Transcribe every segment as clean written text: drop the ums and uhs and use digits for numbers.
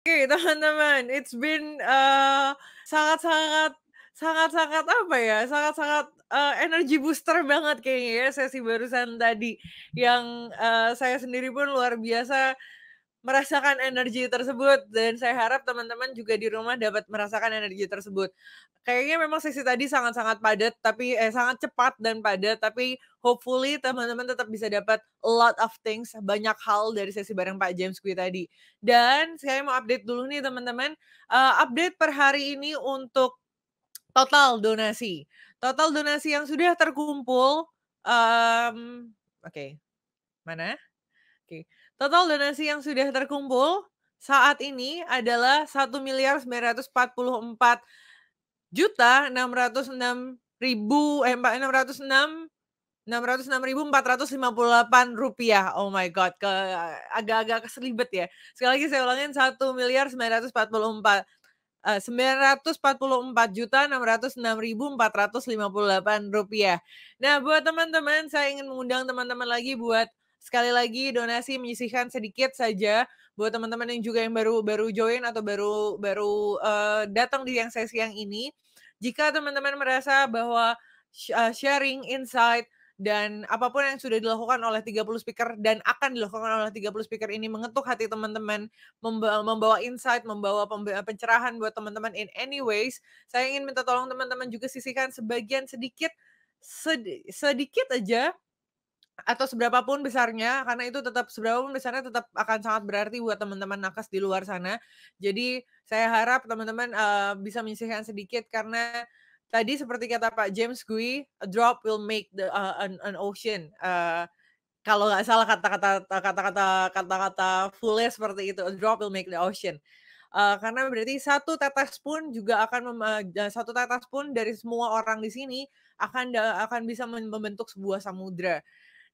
Oke, teman-teman, it's been, sangat-sangat sangat-sangat apa ya, sangat-sangat, energy booster banget kayaknya ya sesi barusan tadi, yang, saya sendiri pun luar biasa merasakan energi tersebut dan saya harap teman-teman juga di rumah dapat merasakan energi tersebut. Kayaknya memang sesi tadi sangat-sangat padat tapi sangat cepat dan padat, tapi hopefully teman-teman tetap bisa dapat a lot of things, banyak hal dari sesi bareng Pak James Gue tadi. Dan saya mau update dulu nih teman-teman, update per hari ini untuk total donasi. Total donasi yang sudah terkumpul, oke, mana? Oke, total donasi yang sudah terkumpul saat ini adalah 1.944.606.000 rupiah. Oh my god, agak-agak keselibet ya. Sekali lagi saya ulangin 1.944.606.458 rupiah. Nah, buat teman-teman, saya ingin mengundang teman-teman lagi buat sekali lagi donasi menyisihkan sedikit saja buat teman-teman yang juga yang baru baru join atau baru baru, datang di yang sesi yang ini. Jika teman-teman merasa bahwa sharing insight dan apapun yang sudah dilakukan oleh 30 speaker dan akan dilakukan oleh 30 speaker ini mengetuk hati teman-teman, membawa insight, membawa pencerahan buat teman-teman in any ways, saya ingin minta tolong teman-teman juga sisihkan sebagian sedikit, sedikit aja atau seberapa pun besarnya, karena itu tetap seberapa pun besarnya tetap akan sangat berarti buat teman-teman nakes di luar sana. Jadi saya harap teman-teman, bisa menyisihkan sedikit karena tadi seperti kata Pak James Gui, "A drop will make an ocean." Kalau nggak salah kata-kata fullnya seperti itu, "A drop will make the ocean." Karena berarti satu tetes pun juga akan satu tetes pun dari semua orang di sini akan bisa membentuk sebuah samudra.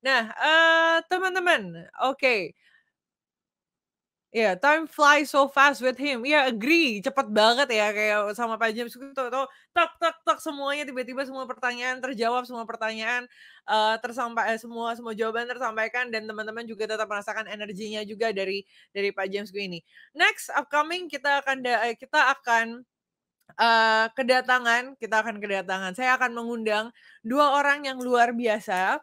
Nah, teman-teman, oke, iya, time flies so fast with him. Iya, agree, cepet banget ya kayak sama Pak James itu tahu-tahu semuanya tiba-tiba semua pertanyaan terjawab, semua pertanyaan, semua semua jawaban tersampaikan dan teman-teman juga tetap merasakan energinya juga dari Pak James ini. Next upcoming kita akan kedatangan, saya akan mengundang 2 orang yang luar biasa.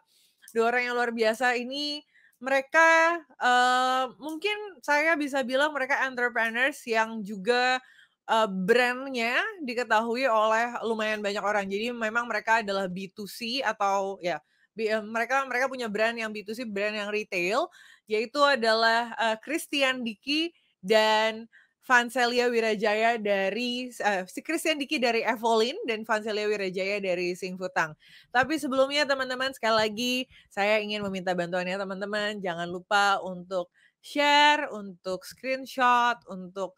2 orang yang luar biasa ini mereka, mungkin saya bisa bilang mereka entrepreneurs yang juga, brand-nya diketahui oleh lumayan banyak orang. Jadi memang mereka adalah B2C atau ya, mereka mereka punya brand yang B2C, brand yang retail, yaitu adalah, Christian Dicky dan Vancelia Wirajaya si Christian Dicky dari Evolin dan Vancelia Wirajaya dari Sing Futang. Tapi sebelumnya teman-teman sekali lagi saya ingin meminta bantuannya teman-teman, jangan lupa untuk share, untuk screenshot, untuk,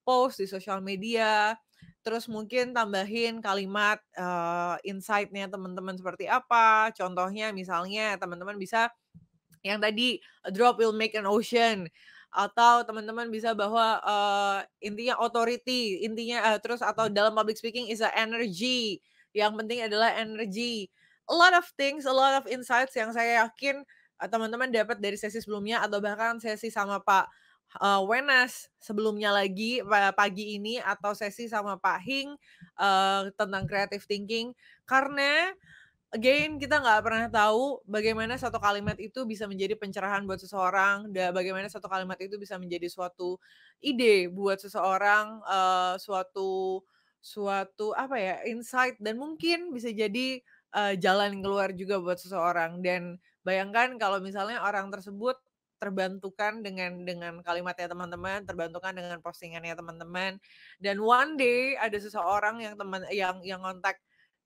post di sosial media, terus mungkin tambahin kalimat, insight-nya teman-teman seperti apa, contohnya misalnya teman-teman bisa yang tadi, "A drop will make an ocean," atau teman-teman bisa bahwa, intinya authority, intinya terus atau dalam public speaking is a energy, yang penting adalah energi. A lot of things, a lot of insights yang saya yakin, teman-teman dapat dari sesi sebelumnya atau bahkan sesi sama Pak, Wenas sebelumnya lagi pagi ini atau sesi sama Pak Hing, tentang creative thinking. Karena again, kita nggak pernah tahu bagaimana satu kalimat itu bisa menjadi pencerahan buat seseorang, bagaimana satu kalimat itu bisa menjadi suatu ide buat seseorang, suatu suatu apa ya, insight dan mungkin bisa jadi, jalan keluar juga buat seseorang. Dan bayangkan kalau misalnya orang tersebut terbantukan dengan kalimatnya teman-teman, terbantukan dengan postingannya teman-teman, dan one day ada seseorang yang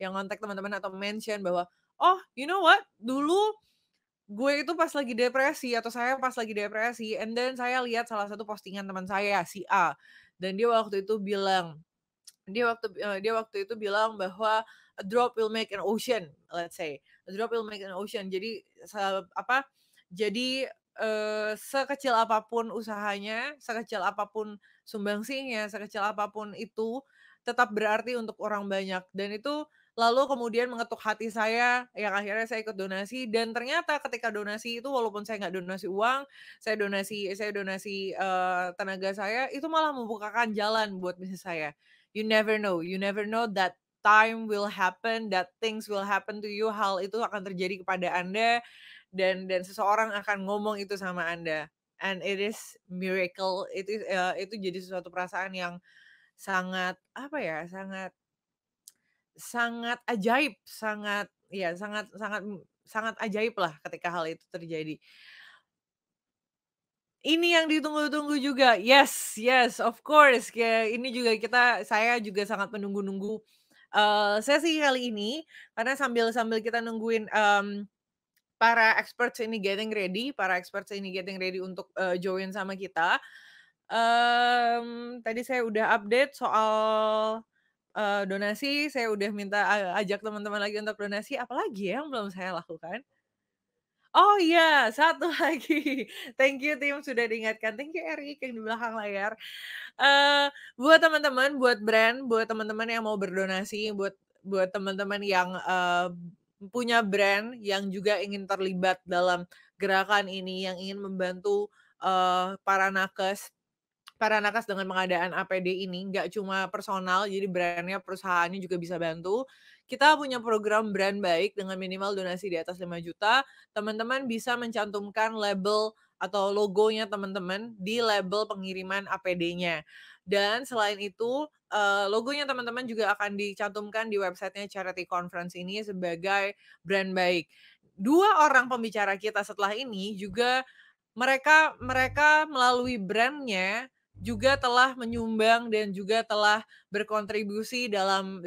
ngontak teman-teman atau mention bahwa, "Oh, you know what? Dulu gue itu pas lagi depresi atau saya pas lagi depresi and then saya lihat salah satu postingan teman saya si A, dan dia waktu itu bilang bahwa a drop will make an ocean, let's say. A drop will make an ocean. Jadi apa, jadi, sekecil apapun usahanya, sekecil apapun sumbangsinya, sekecil apapun itu tetap berarti untuk orang banyak dan itu lalu kemudian mengetuk hati saya, yang akhirnya saya ikut donasi dan ternyata ketika donasi itu walaupun saya nggak donasi uang, saya donasi tenaga saya, itu malah membukakan jalan buat bisnis saya. You never know that time will happen, that things will happen to you, hal itu akan terjadi kepada Anda dan seseorang akan ngomong itu sama Anda. And it is miracle, itu jadi sesuatu perasaan yang sangat, apa ya, sangat sangat ajaib, sangat ya sangat sangat sangat ajaib lah ketika hal itu terjadi. Ini yang ditunggu-tunggu juga, yes yes, of course, kayak ini juga saya juga sangat menunggu-nunggu, sesi kali ini, karena sambil sambil kita nungguin, para experts ini getting ready untuk, join sama kita, tadi saya udah update soal, donasi, saya udah minta ajak teman-teman lagi untuk donasi, apalagi ya yang belum saya lakukan? Oh iya, satu lagi, thank you tim sudah diingatkan, thank you Erik yang di belakang layar. Buat teman-teman, buat teman-teman yang mau berdonasi, buat teman-teman yang, punya brand yang juga ingin terlibat dalam gerakan ini, yang ingin membantu, para nakes dengan pengadaan APD ini, nggak cuma personal, jadi brand-nya, perusahaannya juga bisa bantu. Kita punya program brand baik dengan minimal donasi di atas 5 juta. Teman-teman bisa mencantumkan label atau logonya teman-teman di label pengiriman APD-nya. Dan selain itu, logonya teman-teman juga akan dicantumkan di websitenya Charity Conference ini sebagai brand baik. 2 orang pembicara kita setelah ini juga mereka mereka melalui brand-nya juga telah menyumbang dan juga telah berkontribusi dalam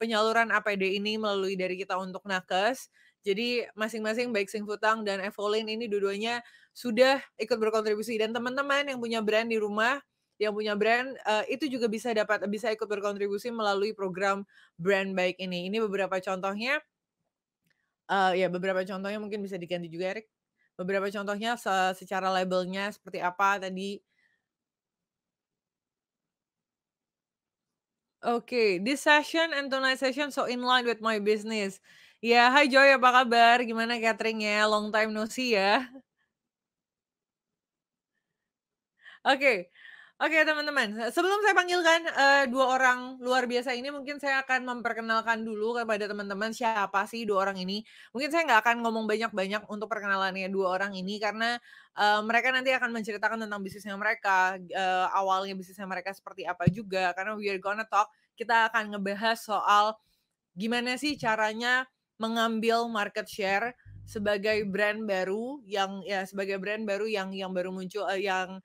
penyaluran APD ini melalui dari kita untuk nakes. Jadi masing-masing baik Singfutang dan Evolin ini dua-duanya sudah ikut berkontribusi dan teman-teman yang punya brand di rumah, yang punya brand, itu juga bisa ikut berkontribusi melalui program brand baik ini. Ini beberapa contohnya, ya beberapa contohnya mungkin bisa diganti juga Erik. Beberapa contohnya secara labelnya seperti apa tadi. Oke, this session and tonight's session so in line with my business. Ya, hai Joy, apa kabar? Gimana cateringnya? Long time no see ya. Oke. Oke teman-teman, sebelum saya panggilkan, 2 orang luar biasa ini, mungkin saya akan memperkenalkan dulu kepada teman-teman siapa sih 2 orang ini. Mungkin saya nggak akan ngomong banyak-banyak untuk perkenalannya 2 orang ini karena, mereka nanti akan menceritakan tentang bisnisnya mereka, awalnya bisnisnya mereka seperti apa juga, karena we are gonna talk, kita akan ngebahas soal gimana sih caranya mengambil market share sebagai brand baru sebagai brand baru yang baru muncul, yang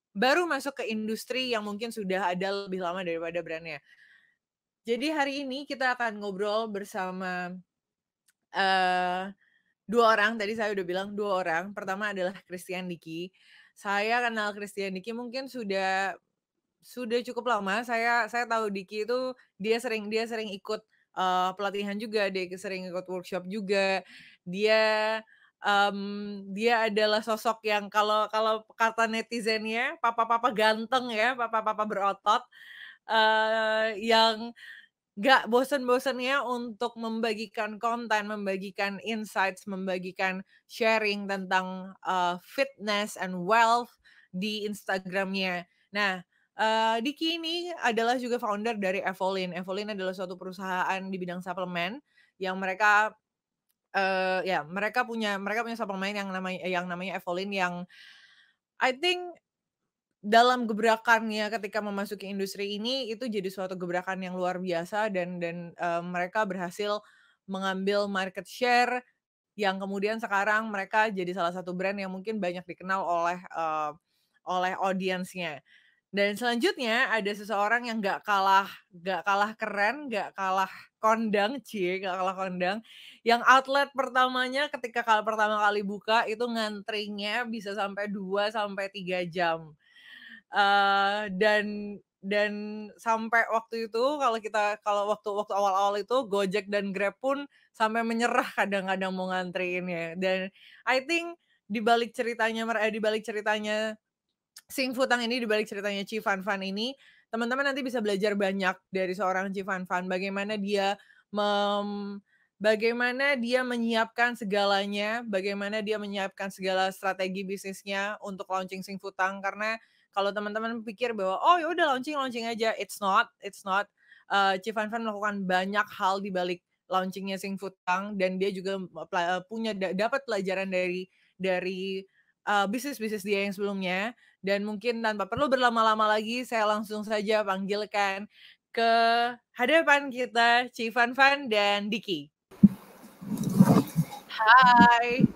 baru masuk ke industri yang mungkin sudah ada lebih lama daripada brand-nya. Jadi hari ini kita akan ngobrol bersama, eee, 2 orang, tadi saya udah bilang 2 orang. Pertama adalah Christian Dicky. Saya kenal Christian Dicky mungkin sudah cukup lama. Saya tahu Dicky itu dia sering ikut, pelatihan juga, dia sering ikut workshop juga. Dia, dia adalah sosok yang kalau kalau kata netizennya papa-papa ganteng ya, papa-papa berotot, yang nggak bosen-bosennya untuk membagikan konten, membagikan insights, membagikan sharing tentang, fitness and wealth di Instagram-nya. Nah, Diki ini adalah juga founder dari Evolin. Evolin adalah suatu perusahaan di bidang suplemen yang mereka punya suplemen yang namanya Evolin yang I think dalam gebrakannya ketika memasuki industri ini, itu jadi suatu gebrakan yang luar biasa dan mereka berhasil mengambil market share yang kemudian sekarang mereka jadi salah satu brand yang mungkin banyak dikenal oleh audiensnya. Dan selanjutnya ada seseorang yang nggak kalah keren, nggak kalah kondang, nggak kalah kondang, yang outlet pertamanya ketika pertama kali buka itu ngantrinya bisa sampai 2 sampai 3 jam. Dan sampai waktu itu kalau waktu waktu awal-awal itu Gojek dan Grab pun sampai menyerah kadang-kadang mau ngantriinnya. Dan I think di balik ceritanya Sing Futang ini, di balik ceritanya Ci Fan Fan ini, teman-teman nanti bisa belajar banyak dari seorang Civan Fan, bagaimana dia menyiapkan segalanya, bagaimana dia menyiapkan segala strategi bisnisnya untuk launching Sing Futang. Karena kalau teman-teman pikir bahwa oh ya udah launching aja, it's not. Civan Fan melakukan banyak hal di balik launchingnya Sing Futang, dan dia juga dapat pelajaran dari bisnis-bisnis dia yang sebelumnya. Dan mungkin tanpa perlu berlama-lama lagi, saya langsung saja panggilkan ke hadapan kita Civan Fan dan Diki. Hai.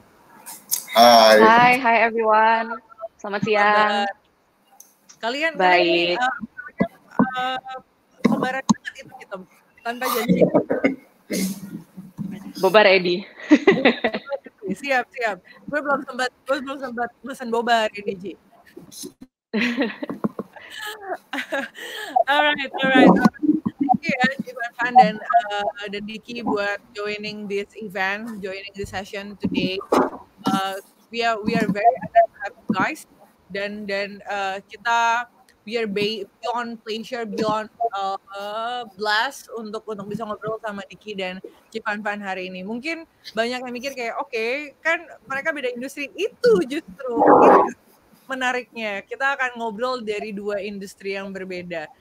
Hai everyone. Selamat siang. Kalian baik. Kembaran banget itu kita tanpa janji. Boba ready. Siap. Gue belum sempat mesen boba hari ini, Ji. Alright. Thank you ya, Civan Fan dan Diki buat joining this session today. We are very happy guys, dan kita we are beyond pleasure, beyond blast untuk bisa ngobrol sama Diki dan Civan Fan hari ini. Mungkin banyak yang mikir kayak oke, kan mereka beda industri. Itu justru menariknya. Kita akan ngobrol dari dua industri yang berbeda.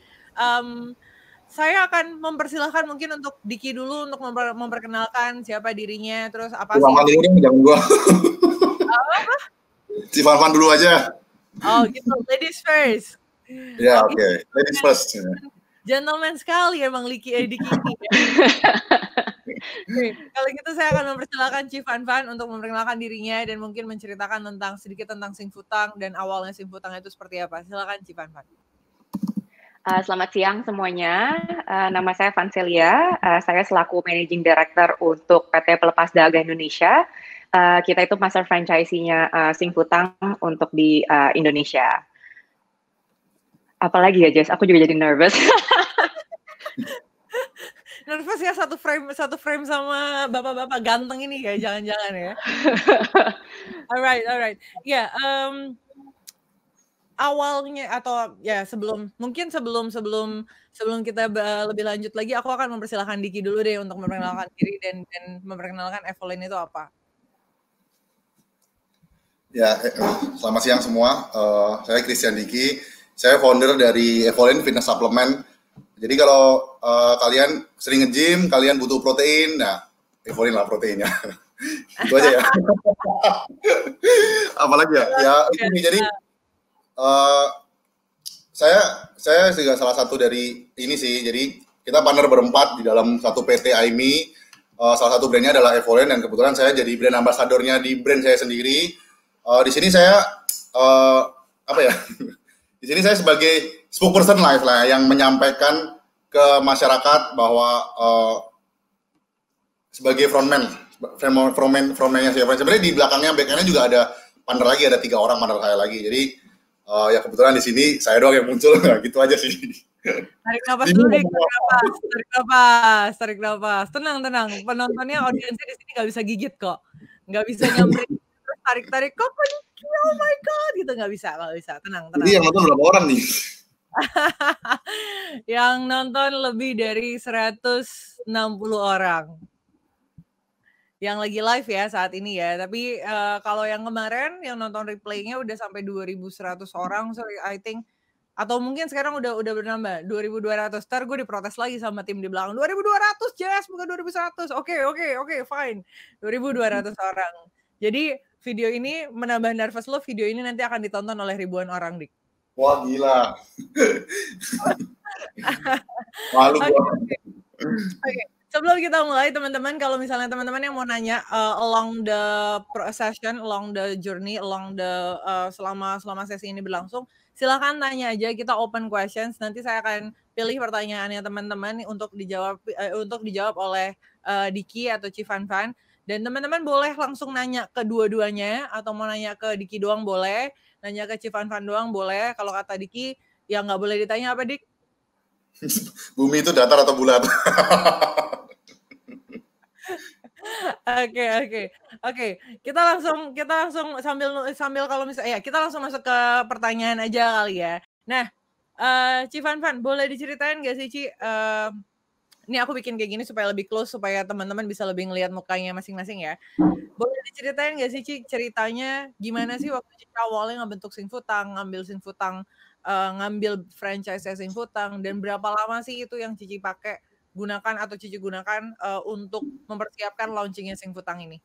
Saya akan mempersilahkan mungkin untuk Diki dulu untuk memperkenalkan siapa dirinya, terus apa sih? Jangan gua. Apa? Civan Fan dulu aja. Oh gitu, ladies first. Ya, oke. Ladies first. Gentleman sekali emang Diki ini. Kalau gitu saya akan mempersilahkan Civan Fan untuk memperkenalkan dirinya dan mungkin menceritakan sedikit tentang Sing Futang dan awalnya Sing Futang itu seperti apa. Silakan Civan Fan. Selamat siang semuanya. Nama saya Vancelia. Saya selaku Managing Director untuk PT Pelepas Dahaga Indonesia. Kita itu master franchise-nya Sing Futang untuk di Indonesia. Apalagi ya, Jess? Aku juga jadi nervous. Nervous ya, satu frame sama bapak-bapak ganteng ini ya, jangan-jangan ya. Alright. Ya, awalnya atau ya sebelum kita lebih lanjut lagi, aku akan mempersilahkan Diki dulu deh untuk memperkenalkan diri dan memperkenalkan Evolin itu apa. Ya, selamat siang semua. Saya Christian Diki. Saya founder dari Evolin Fitness Supplement. Jadi kalau kalian sering nge-gym, kalian butuh protein, nah Evolin lah proteinnya. Itu aja ya. Apalagi ya? Ya ini jadi saya juga salah satu dari ini sih. Jadi kita partner berempat di dalam satu PT AIMI. Salah satu brandnya adalah Evolin dan kebetulan saya jadi brand ambassadornya di brand saya sendiri. Di sini saya Di sini saya sebagai spokesperson live lah yang menyampaikan ke masyarakat bahwa sebagai frontman-nya siapa. Sebenarnya di belakangnya back-endnya juga ada partner lagi, ada 3 orang partner saya lagi. Jadi ya kebetulan di sini saya doang yang muncul, nah, gitu aja sih. Tarik nafas dulu, tarik nafas. Tenang. Penontonnya, audiensnya di sini nggak bisa gigit kok, nggak bisa nyamperin. Tarik kok, oh my god, gitu nggak bisa. Tenang. Jadi yang nonton berapa orang nih? Yang nonton lebih dari 160 orang. Yang lagi live ya saat ini ya. Tapi kalau yang kemarin yang nonton replaynya udah sampai 2.100 orang, so I think, atau mungkin sekarang udah bertambah 2.200. Ntar gue diprotes lagi sama tim di belakang. 2.200 Jess, bukan 2.100. Oke, fine. 2.200 orang. Jadi video ini menambah nervous lo. Video ini nanti akan ditonton oleh ribuan orang, Dik. Wah, gila. Malu gua. Oke. Sebelum kita mulai, teman-teman, kalau misalnya teman-teman yang mau nanya along the session, along the journey, selama sesi ini berlangsung, silakan tanya aja. Kita open questions. Nanti saya akan pilih pertanyaannya teman-teman untuk dijawab oleh Diki atau Civan Fan. Dan teman-teman boleh langsung nanya ke dua-duanya, atau mau nanya ke Diki doang boleh, nanya ke Civan Fan doang boleh. Kalau kata Diki, ya nggak boleh ditanya apa, Dik? Bumi itu datar atau bulat? Oke. Kita langsung sambil kalau misalnya kita langsung masuk ke pertanyaan aja kali ya. Nah, Ci Fanfan, boleh diceritain nggak sih Ci? Ini aku bikin kayak gini supaya lebih close, supaya teman-teman bisa lebih ngelihat mukanya masing-masing ya. Boleh diceritain nggak sih Ci ceritanya gimana sih waktu Cici awalnya ngebentuk Singfutang, ngambil Singfutang, ngambil franchise Singfutang, dan berapa lama sih itu yang Cici pakai gunakan atau Cici gunakan untuk mempersiapkan launchingnya Singfutang ini?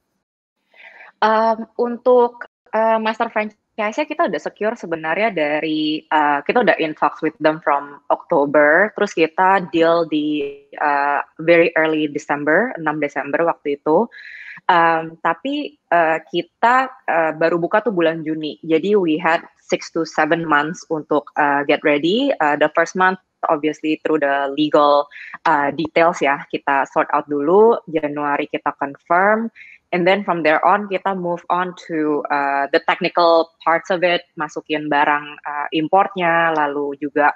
Untuk master franchise-nya kita udah secure sebenarnya dari kita udah in talks with them from October, terus kita deal di very early December, 6 Desember waktu itu. Tapi kita baru buka tuh bulan Juni, jadi we had 6 to 7 months untuk get ready. The first month obviously through the legal details ya, kita sort out dulu. Januari kita confirm. And then from there on kita move on to the technical parts of it, masukin barang importnya, lalu juga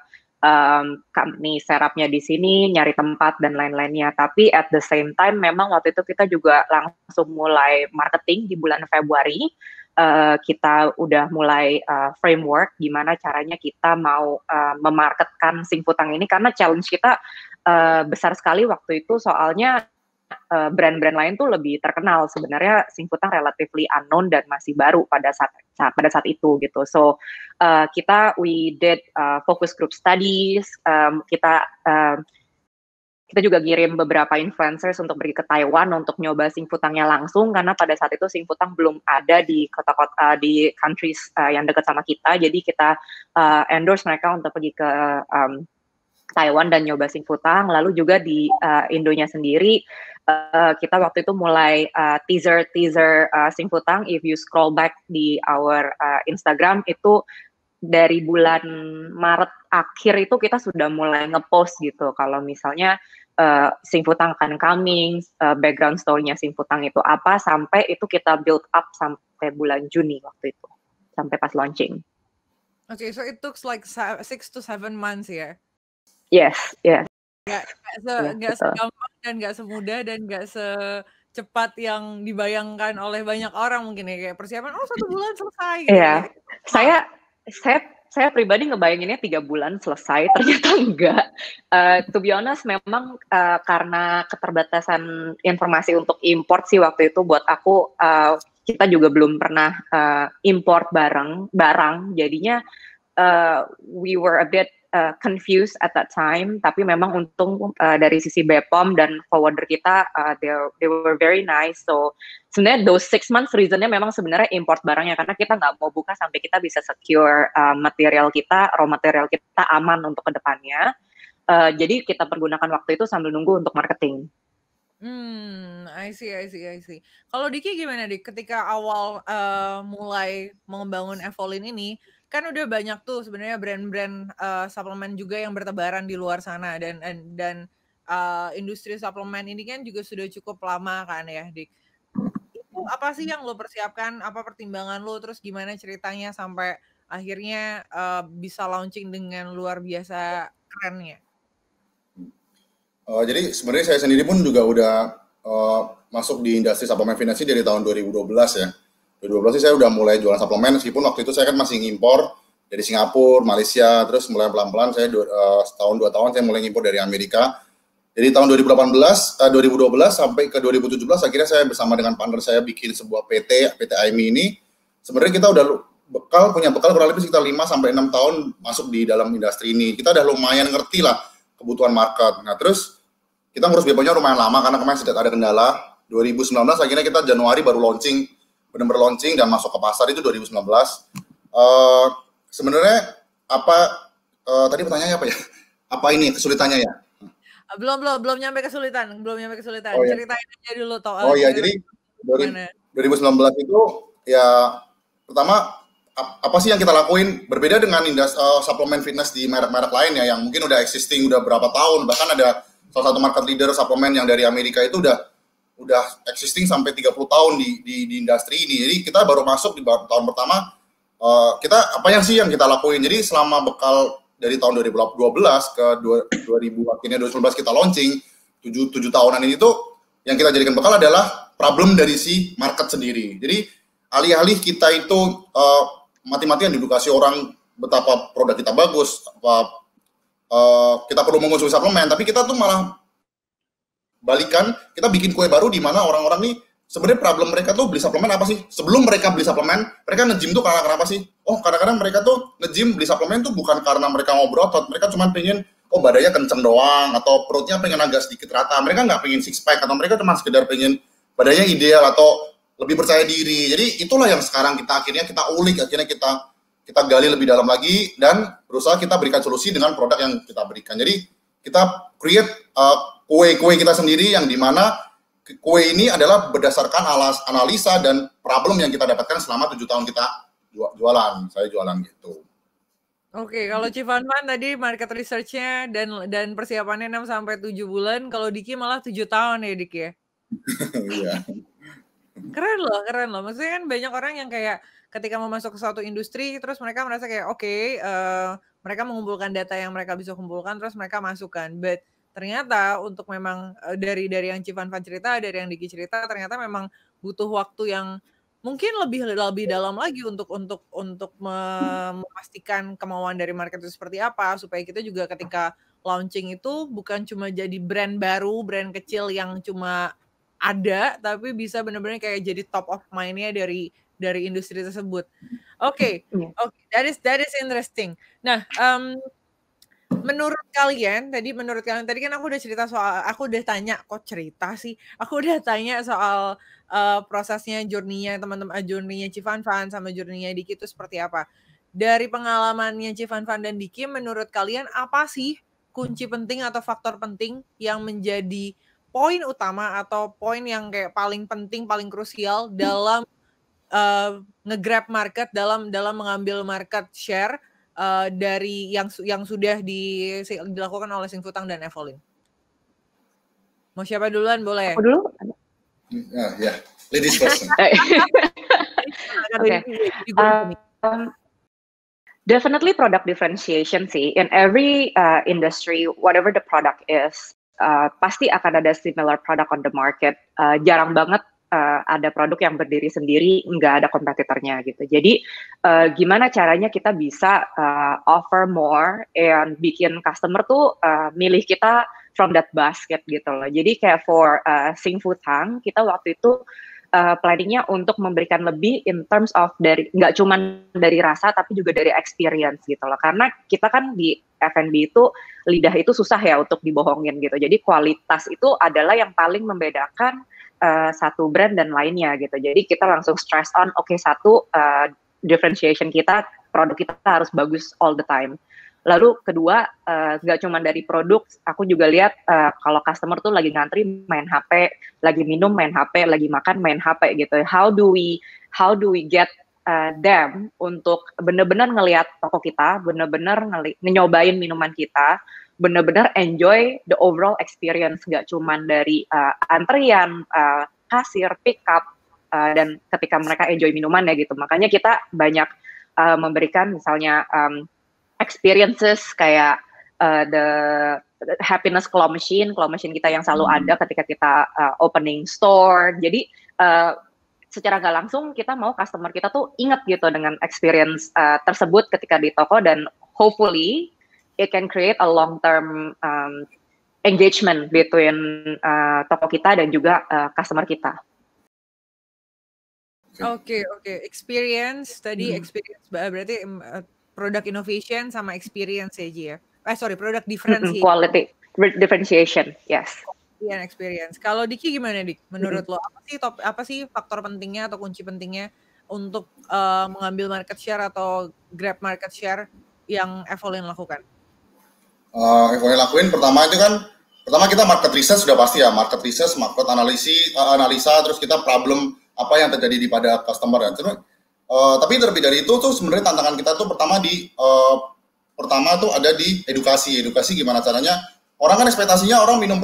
company setupnya di sini, nyari tempat dan lain-lainnya. Tapi at the same time memang waktu itu kita juga langsung mulai marketing di bulan Februari. Kita udah mulai framework gimana caranya kita mau memarketkan Singfutang ini, karena challenge kita besar sekali waktu itu, soalnya brand-brand lain tuh lebih terkenal. Sebenarnya Singfutang relatively unknown dan masih baru pada saat itu gitu. So we did focus group studies. Kita juga ngirim beberapa influencers untuk pergi ke Taiwan untuk nyoba Singfutangnya langsung, karena pada saat itu Singfutang belum ada di kota-kota di countries yang dekat sama kita. Jadi kita endorse mereka untuk pergi ke Taiwan dan nyoba Singfutang. Lalu juga di Indonya sendiri kita waktu itu mulai teaser Singfutang. If you scroll back di our Instagram, itu dari bulan Maret akhir itu kita sudah mulai ngepost gitu, kalau misalnya Singfutang akan coming, background story-nya Singfutang itu apa, sampai itu kita build up sampai bulan Juni waktu itu, sampai pas launching. Okay, so it took like 6 to 7 months ya? Yes. Nggak segampang dan nggak semudah dan nggak secepat yang dibayangkan oleh banyak orang mungkin ya, kayak persiapan 1 bulan selesai gitu. Iya. Saya pribadi ngebayanginnya 3 bulan selesai, ternyata enggak. To be honest, memang karena keterbatasan informasi untuk import sih waktu itu, buat aku kita juga belum pernah import barang, jadinya we were a bit confused at that time. Tapi memang untung dari sisi BPOM dan forwarder kita, they were very nice. So sebenarnya those 6 months reasonnya memang sebenarnya import barangnya, karena kita nggak mau buka sampai kita bisa secure raw material kita aman untuk kedepannya. Jadi kita pergunakan waktu itu sambil nunggu untuk marketing. I see. Kalau Diki gimana, Dik? Ketika awal mulai membangun Evolin ini, kan udah banyak tuh sebenarnya brand-brand suplemen juga yang bertebaran di luar sana, dan industri suplemen ini kan juga sudah cukup lama kan ya, Dik. Itu apa sih yang lo persiapkan? Apa pertimbangan lo? Terus gimana ceritanya sampai akhirnya bisa launching dengan luar biasa kerennya? Jadi sebenarnya saya sendiri pun juga udah masuk di industri suplemen finansi dari tahun 2012 ya. 2012 sih saya udah mulai jualan suplemen, meskipun waktu itu saya kan masih ngimpor dari Singapura, Malaysia, terus mulai pelan-pelan saya setahun 2 tahun saya mulai ngimpor dari Amerika. Jadi tahun 2012 sampai ke 2017 akhirnya saya bersama dengan partner saya bikin sebuah PT AIMI ini. Sebenarnya kita udah punya bekal kurang lebih sekitar 5 sampai 6 tahun masuk di dalam industri ini. Kita udah lumayan ngerti lah kebutuhan market. Nah, terus kita ngurus BPO-nya lumayan lama karena kemarin sedang ada kendala. 2019 akhirnya kita Januari baru launching, benar-benar launching dan masuk ke pasar itu 2019. Sebenarnya tadi pertanyaannya apa ya? Apa ini kesulitannya ya? Belum nyampe kesulitan. Oh, ya. Ceritain aja dulu toh. Oh iya, jadi 2019 itu ya pertama apa sih yang kita lakuin berbeda dengan suplemen fitness di merek-merek lain ya, yang mungkin udah existing udah berapa tahun, bahkan ada salah satu market leader suplemen yang dari Amerika itu udah existing sampai 30 tahun di industri ini. Jadi kita baru masuk di tahun pertama, kita apa yang kita lakuin. Jadi selama bekal dari tahun 2012 ke 2000 akhirnya 2019 kita launching, 7 tahunan ini tuh yang kita jadikan bekal adalah problem dari si market sendiri. Jadi alih-alih kita itu mati-matian edukasi orang betapa produk kita bagus, kita perlu mengonsumsi suplemen, tapi kita tuh malah balikan, kita bikin kue baru di mana orang-orang nih sebenarnya problem mereka tuh beli suplemen apa sih? Sebelum mereka beli suplemen, mereka nge-gym tuh karena kenapa sih? Oh, kadang-kadang mereka tuh nge-gym beli suplemen tuh bukan karena mereka mau berotot, mereka cuma pengen badannya kenceng doang atau perutnya pengen agak sedikit rata. Mereka nggak pengen six pack atau mereka cuma sekedar pengen badannya ideal atau lebih percaya diri. Jadi itulah yang sekarang kita ulik, akhirnya kita gali lebih dalam lagi dan berusaha kita berikan solusi dengan produk yang kita berikan. Jadi kita create kue-kue kita sendiri yang dimana kue ini adalah berdasarkan analisa dan problem yang kita dapatkan selama 7 tahun kita jualan. Saya jualan gitu. Oke, kalau Civanfan tadi market research-nya dan persiapannya 6-7 bulan, kalau Diki malah 7 tahun ya, Dik ya? Iya. Keren loh. Maksudnya kan banyak orang yang kayak ketika mau masuk ke suatu industri, terus mereka merasa kayak mereka mengumpulkan data yang mereka bisa kumpulkan, terus mereka masukkan. But ternyata untuk memang dari yang Civanfan cerita, dari yang Diki cerita, ternyata memang butuh waktu yang mungkin lebih dalam lagi untuk memastikan kemauan dari market itu seperti apa, supaya kita juga ketika launching itu bukan cuma jadi brand baru, brand kecil yang cuma ada, tapi bisa benar-benar kayak jadi top of mind-nya dari industri tersebut. Oke, that is interesting. Nah, menurut kalian tadi kan aku udah tanya soal prosesnya, journey-nya teman-teman, journey-nya Civanfan sama journey-nya Diki itu seperti apa. Dari pengalamannya Civanfan dan Diki, menurut kalian apa sih kunci penting atau faktor penting yang menjadi poin utama atau poin yang kayak paling penting, paling krusial dalam nge-grab market, dalam mengambil market share dari yang sudah dilakukan oleh Singfutang dan Evolin? Mau siapa duluan, boleh? Aku dulu? Ya, ladies first. Okay. Definitely product differentiation sih. In every industry, whatever the product is, pasti akan ada similar product on the market. Jarang banget ada produk yang berdiri sendiri, nggak ada kompetitornya gitu. Jadi gimana caranya kita bisa offer more and bikin customer tuh milih kita from that basket gitu loh. Jadi kayak for Singfutang, kita waktu itu planningnya untuk memberikan lebih in terms of nggak cuma dari rasa tapi juga dari experience gitu loh. Karena kita kan di F&B itu lidah itu susah ya untuk dibohongin gitu. Jadi kualitas itu adalah yang paling membedakan satu brand dan lainnya gitu. Jadi kita langsung stress on, satu differentiation kita, produk kita harus bagus all the time. Lalu kedua, nggak cuma dari produk, aku juga lihat kalau customer tuh lagi ngantri main HP, lagi minum main HP, lagi makan main HP gitu. How do we get them untuk benar-benar ngelihat toko kita, benar-benar nyobain minuman kita, benar-benar enjoy the overall experience, nggak cuma dari antrian, kasir, pick up, dan ketika mereka enjoy minumannya gitu. Makanya kita banyak memberikan misalnya experiences kayak the happiness claw machine kita yang selalu ada ketika kita opening store. Jadi secara nggak langsung kita mau customer kita tuh ingat gitu dengan experience tersebut ketika di toko, dan hopefully it can create a long-term engagement between toko kita dan juga customer kita. Oke. Experience tadi, experience berarti product innovation sama experience ya, Ji ya? Product differentiation. Quality differentiation, yes. Iya, experience. Kalau Diki gimana, Dik? Menurut lo apa sih faktor pentingnya atau kunci pentingnya untuk mengambil market share atau grab market share yang Evolin lakukan? Evolin lakuin pertama kita market research sudah pasti ya, market research, market analisa, terus kita problem apa yang terjadi pada customer ya. Tapi terlebih dari itu tuh sebenarnya tantangan kita tuh pertama tuh ada di edukasi gimana caranya. Orang kan ekspektasinya orang minum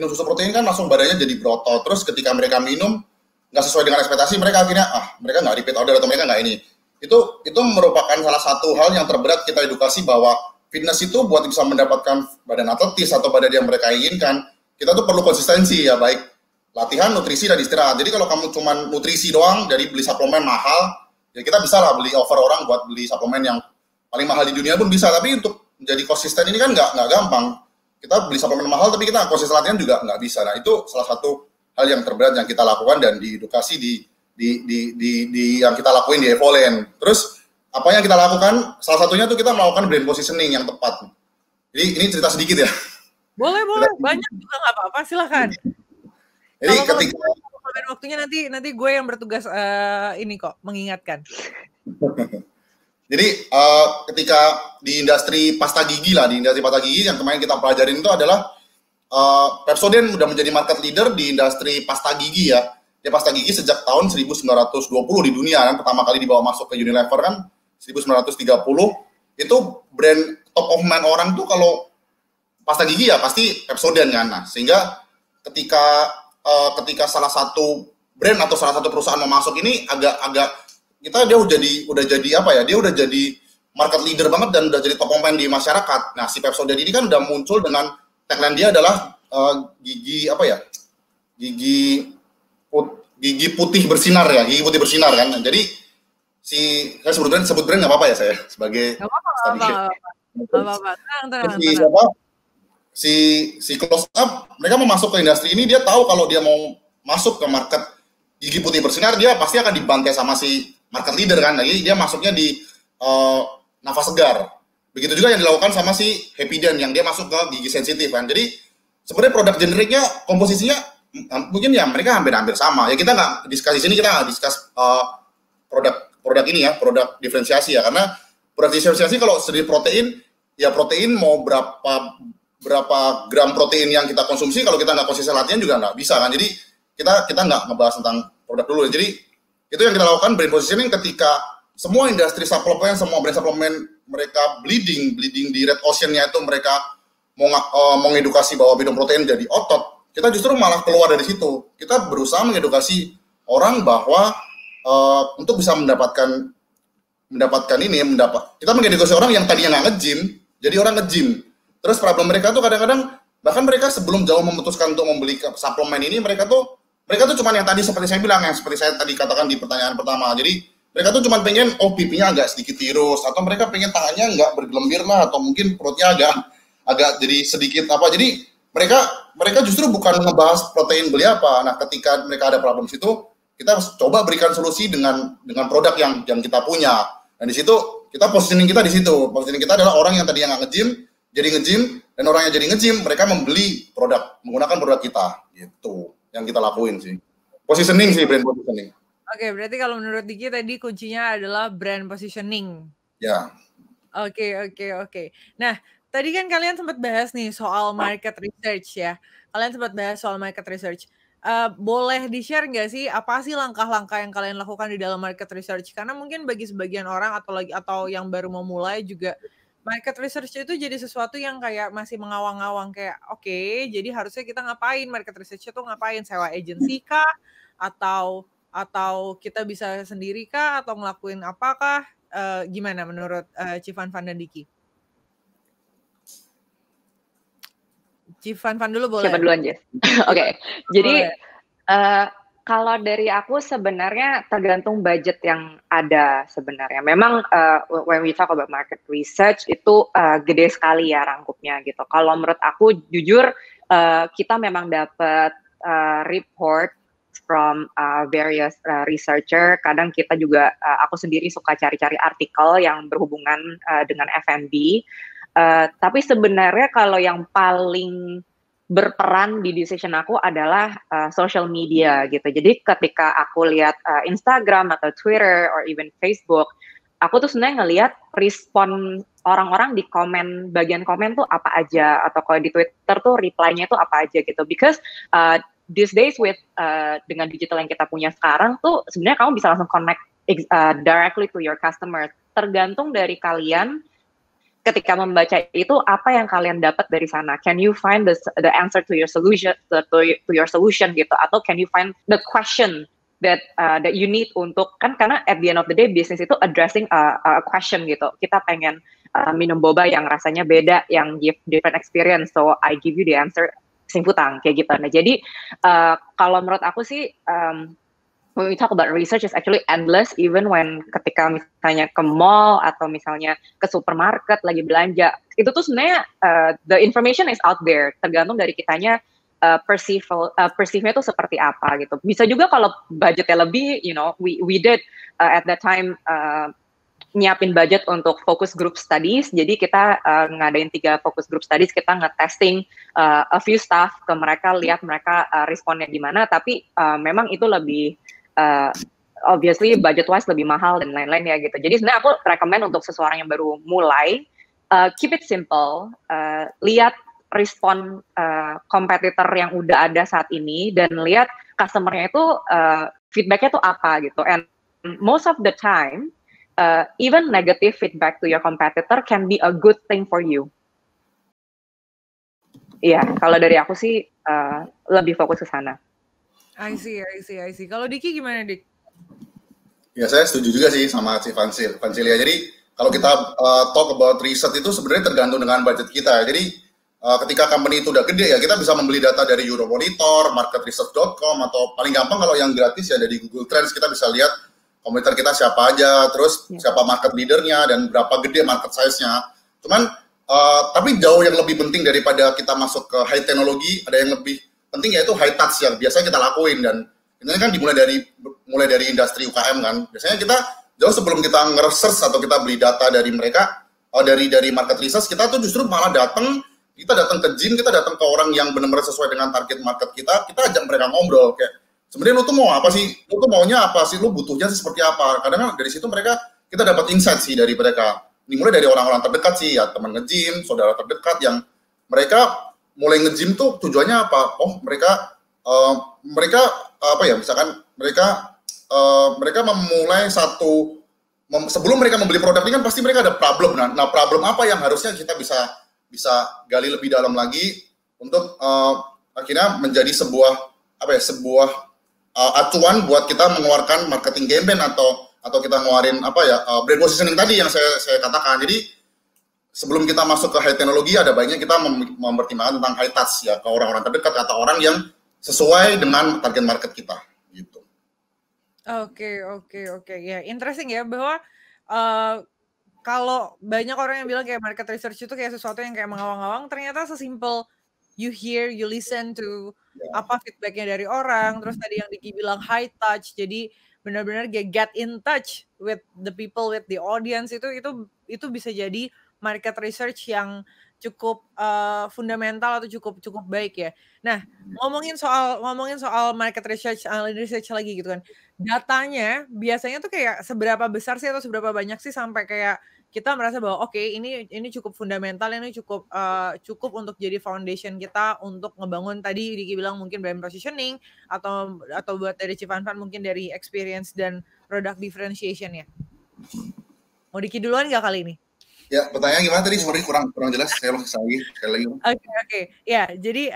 susu protein kan langsung badannya jadi berotot. Terus ketika mereka minum nggak sesuai dengan ekspektasi, mereka akhirnya mereka nggak repeat order atau mereka nggak ini. Itu merupakan salah satu hal yang terberat kita edukasi, bahwa fitness itu buat bisa mendapatkan badan atletis atau badan yang mereka inginkan, kita tuh perlu konsistensi ya, baik latihan, nutrisi, dan istirahat. Jadi kalau kamu cuma nutrisi doang dari beli suplemen mahal, ya kita bisa lah beli offer orang buat beli suplemen yang paling mahal di dunia pun bisa. Tapi untuk menjadi konsisten ini kan nggak gampang. Kita beli suplemen mahal tapi kita konsisten latihan juga nggak bisa. Nah itu salah satu hal yang terberat yang kita lakukan dan diedukasi di yang kita lakuin di Evolent. Terus apa yang kita lakukan? Salah satunya tuh kita melakukan brand positioning yang tepat. Jadi ini cerita sedikit ya. Boleh, banyak juga nggak apa-apa, silakan. Jadi kalau ketika waktunya nanti gue yang bertugas ini kok mengingatkan. Jadi ketika di industri pasta gigi yang kemarin kita pelajarin itu adalah Pepsodent udah menjadi market leader di industri pasta gigi ya. Dia pasta gigi sejak tahun 1920 di dunia kan, pertama kali dibawa masuk ke Unilever kan 1930. Itu brand top of mind orang tuh kalau pasta gigi ya pasti Pepsodent kan. Nah, sehingga ketika salah satu brand atau salah satu perusahaan mau masuk ini agak dia udah jadi apa ya? Dia udah jadi market leader banget dan udah jadi top of mind di masyarakat. Nah, si Pepsodent ini kan udah muncul dengan tagline dia adalah gigi apa ya? Gigi putih bersinar ya, gigi putih bersinar kan. Jadi saya sebut brand nggak apa-apa ya saya sebagai si Close Up mereka mau masuk ke industri ini, dia tahu kalau dia mau masuk ke market gigi putih bersinar dia pasti akan dibantai sama si market leader kan. Jadi dia masuknya di nafas segar. Begitu juga yang dilakukan sama si Happydent yang dia masuk ke gigi sensitif kan. Jadi sebenarnya produk generiknya komposisinya mungkin ya mereka hampir sama. Ya kita nggak diskus di sini, kita nggak diskus produk ini ya, produk diferensiasi ya, karena produk diferensiasi kalau sendiri protein ya protein mau berapa gram protein yang kita konsumsi kalau kita nggak konsisten latihan juga nggak bisa kan. Jadi kita nggak ngebahas tentang produk dulu. Jadi itu yang kita lakukan brand positioning ketika semua industri suplemen, semua brand suplemen mereka bleeding di red ocean-nya itu mereka mau mengedukasi bahwa minum protein jadi otot. Kita justru malah keluar dari situ. Kita berusaha mengedukasi orang bahwa untuk bisa mendapatkan kita mengedukasi orang yang tadinya nggak nge-gym, jadi orang nge-gym. Terus problem mereka tuh kadang-kadang bahkan mereka sebelum jauh memutuskan untuk membeli suplemen ini mereka tuh cuma yang tadi seperti saya bilang, yang seperti saya tadi katakan di pertanyaan pertama. Jadi mereka tuh cuma pengen pipinya agak sedikit tirus, atau mereka pengen tangannya nggak bergelembir lah, atau mungkin perutnya agak jadi sedikit apa. Jadi mereka justru bukan ngebahas protein beli apa. Nah, ketika mereka ada problem situ, kita coba berikan solusi dengan produk yang kita punya. Dan di situ kita positioning kita di situ. Positioning kita adalah orang yang tadinya nggak nge-gym jadi nge-gym, dan orang yang jadi nge-gym mereka membeli produk, menggunakan produk kita. Gitu yang kita lakuin sih. Positioning sih, brand positioning. Oke, berarti kalau menurut Diki tadi kuncinya adalah brand positioning. Ya. Oke. Nah, tadi kan kalian sempat bahas nih soal market research ya. Boleh di-share nggak sih apa sih langkah-langkah yang kalian lakukan di dalam market research? Karena mungkin bagi sebagian orang atau yang baru mau mulai juga market research itu jadi sesuatu yang kayak masih mengawang-awang kayak oke, jadi harusnya kita ngapain? Market research itu ngapain? Sewa agency kah? Atau kita bisa sendiri kah? Atau ngelakuin apakah? Gimana menurut Civan Van dan Diki? Civan Van dulu boleh? Siapa duluan, Jess? Oke. Jadi kalau dari aku sebenarnya tergantung budget yang ada sebenarnya. Memang when we talk about market research itu gede sekali ya rangkupnya gitu. Kalau menurut aku jujur kita memang dapat report from various researcher. Kadang kita juga aku sendiri suka cari-cari artikel yang berhubungan dengan F&B. Tapi sebenarnya kalau yang paling berperan di decision aku adalah social media gitu. Jadi ketika aku lihat Instagram atau Twitter or even Facebook, aku tuh sebenarnya ngelihat respon orang-orang di bagian komen tuh apa aja, atau kalau di Twitter tuh reply-nya tuh apa aja gitu. Because these days with dengan digital yang kita punya sekarang tuh sebenarnya kamu bisa langsung connect directly to your customer. Tergantung dari kalian ketika membaca itu apa yang kalian dapat dari sana. Can you find the answer to your solution gitu, atau can you find the question that you need untuk karena at the end of the day bisnis itu addressing a question gitu. Kita pengen minum boba yang rasanya beda, yang give different experience, so I give you the answer simputang kayak gitu. Nah, jadi kalau menurut aku sih when we talk about research is actually endless, even when ketika misalnya ke mall atau misalnya ke supermarket lagi belanja, itu tuh sebenarnya the information is out there, tergantung dari kitanya perceive-nya tuh seperti apa gitu. Bisa juga kalau budgetnya lebih, we did at that time nyiapin budget untuk focus group studies. Jadi kita ngadain 3 focus group studies, kita nge-testing a few staff ke mereka, lihat mereka responnya gimana. Tapi memang itu lebih obviously budget-wise lebih mahal dan lain-lain ya gitu. Jadi sebenarnya aku recommend untuk seseorang yang baru mulai, keep it simple, lihat respon kompetitor yang udah ada saat ini dan lihat customer-nya itu feedback-nya tuh apa gitu. And most of the time, even negative feedback to your competitor can be a good thing for you. Iya, kalau dari aku sih lebih fokus ke sana. I see. Kalau Diki gimana, Dik? Ya, saya setuju juga sih sama si Vancelia. Jadi, kalau kita talk about riset itu sebenarnya tergantung dengan budget kita. Jadi, ketika company itu udah gede ya, kita bisa membeli data dari Euromonitor, marketresearch.com, atau paling gampang kalau yang gratis ya dari Google Trends, kita bisa lihat kompetitor kita siapa aja, terus siapa market leadernya, dan berapa gede market size-nya. Cuman, tapi jauh yang lebih penting daripada kita masuk ke high teknologi, ada yang lebih penting yaitu high touch yang biasa kita lakuin. Dan ini kan dimulai dari industri UKM kan. Biasanya kita jauh sebelum kita nge-research atau kita beli data dari mereka, dari market research, kita tuh justru malah kita datang ke gym, kita datang ke orang yang benar-benar sesuai dengan target market kita ajak mereka ngobrol kayak, sebenarnya lu tuh mau apa sih? Lu tuh maunya apa sih? Lu butuhnya seperti apa? Kadang kan dari situ kita dapat insight sih dari mereka. Dimulai dari orang-orang terdekat sih, ya teman nge-gym, saudara terdekat yang mereka mulai nge-gym tuh tujuannya apa? Oh, mereka apa ya? Misalkan mereka memulai sebelum mereka membeli produk ini kan pasti mereka ada problem. Nah, problem apa yang harusnya kita bisa gali lebih dalam lagi untuk akhirnya menjadi sebuah acuan buat kita mengeluarkan marketing campaign atau kita ngeluarin brand positioning tadi yang saya katakan. Jadi sebelum kita masuk ke high teknologi, ada baiknya kita mempertimbangkan tentang high touch ya, ke orang-orang terdekat atau orang yang sesuai dengan target market kita gitu. Oke. Ya, interesting ya bahwa kalau banyak orang yang bilang kayak market research itu kayak sesuatu yang kayak mengawang-awang, ternyata sesimpel you hear, you listen to apa feedbacknya dari orang. Terus tadi yang Diki bilang high touch, jadi benar-benar get in touch with the people, with the audience, itu bisa jadi market research yang cukup fundamental atau cukup baik ya. Nah, ngomongin soal market research lagi gitu kan. Datanya biasanya tuh kayak seberapa besar sih atau seberapa banyak sih sampai kayak kita merasa bahwa oke, ini cukup fundamental, ini cukup untuk jadi foundation kita untuk ngebangun tadi Diki bilang mungkin brand positioning atau buat dari Civanvan mungkin dari experience dan product differentiation ya. Mau Diki duluan nggak kali ini? Ya, pertanyaan gimana tadi? Sorry, kurang jelas. Sekali lagi. Oke. Ya, jadi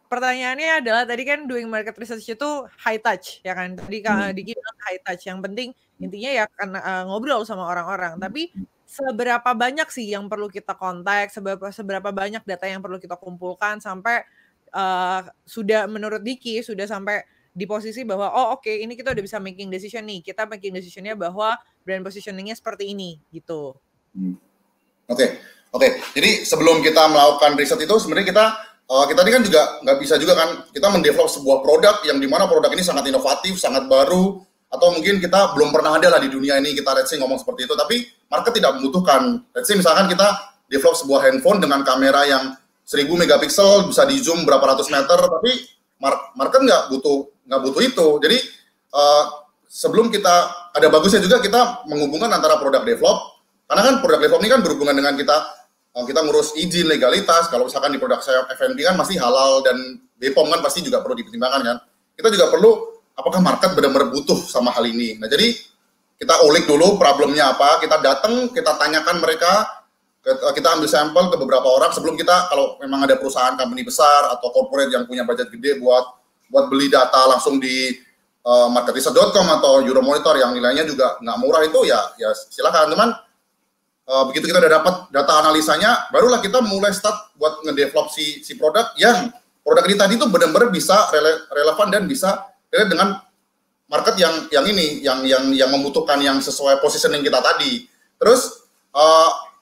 pertanyaannya adalah tadi kan doing market research itu high touch ya kan. Tadi Diki bilang high touch. Yang penting intinya ya kan ngobrol sama orang-orang. Tapi seberapa banyak sih yang perlu kita kontak? Seberapa banyak data yang perlu kita kumpulkan sampai sudah menurut Diki sudah sampai di posisi bahwa ini kita udah bisa making decision nih. Kita making decisionnya bahwa brand positioningnya seperti ini gitu. Oke. Jadi sebelum kita melakukan riset itu sebenarnya kita ini kan juga nggak bisa juga kan kita mendevelop sebuah produk yang dimana produk ini sangat inovatif, sangat baru, atau mungkin kita belum pernah ada lah di dunia ini, kita let's say ngomong seperti itu, tapi market tidak membutuhkan. Let's say misalkan kita develop sebuah handphone dengan kamera yang 1000 megapiksel, bisa di zoom berapa ratus meter, tapi market nggak butuh itu. Jadi sebelum kita ada bagusnya juga kita menghubungkan antara produk develop. Karena kan produk develop ini kan berhubungan dengan kita ngurus izin, legalitas. Kalau misalkan di produk saya F&B kan masih halal dan BPOM kan pasti juga perlu dipertimbangkan kan. Kita juga perlu apakah market benar-benar butuh sama hal ini. Nah, jadi kita ulik dulu problemnya apa, kita datang, kita tanyakan mereka, kita ambil sampel ke beberapa orang sebelum kita, kalau memang ada perusahaan company besar atau corporate yang punya budget gede buat beli data langsung di marketresearch.com atau Euromonitor yang nilainya juga nggak murah itu ya silakan teman. Begitu kita udah dapat data analisanya, barulah kita mulai start buat ngedevelop si produk yang produk ini tadi itu benar-benar bisa relevan dan bisa relate dengan market yang ini, yang membutuhkan yang sesuai positioning kita tadi. Terus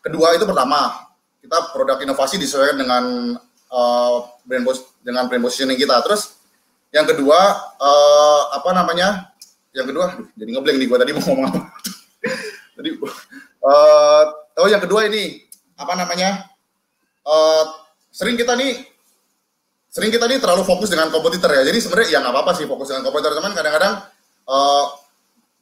kedua itu pertama, kita produk inovasi disesuaikan dengan brand positioning kita. Terus yang kedua yang kedua, jadi ngeblank nih gue tadi mau ngomong apa. Tadi yang kedua ini sering kita nih terlalu fokus dengan kompetitor ya. Jadi sebenarnya ya nggak apa-apa sih fokus dengan kompetitor, teman. Kadang-kadang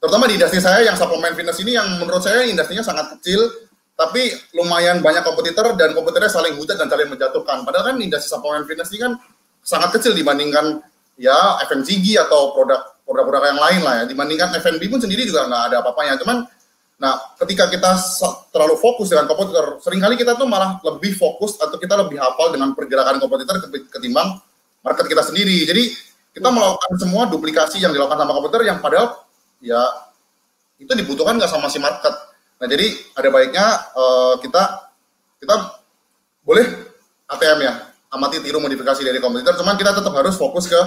terutama di industri saya yang suplemen fitness ini, yang menurut saya industrinya sangat kecil, tapi lumayan banyak kompetitor dan kompetitornya saling hujat dan saling menjatuhkan. Padahal kan industri suplemen fitness ini kan sangat kecil dibandingkan ya FMCG atau produk-produk yang lain lah ya. Dibandingkan F&B pun sendiri juga nggak ada apa-apanya. Cuman, nah ketika kita terlalu fokus dengan kompetitor, seringkali kita tuh malah lebih fokus atau kita lebih hafal dengan pergerakan kompetitor ketimbang market kita sendiri. Jadi kita melakukan semua duplikasi yang dilakukan sama kompetitor yang padahal ya itu dibutuhkan nggak sama si market. Nah jadi ada baiknya kita boleh ATM ya, amati tiru modifikasi dari kompetitor, cuman kita tetap harus fokus ke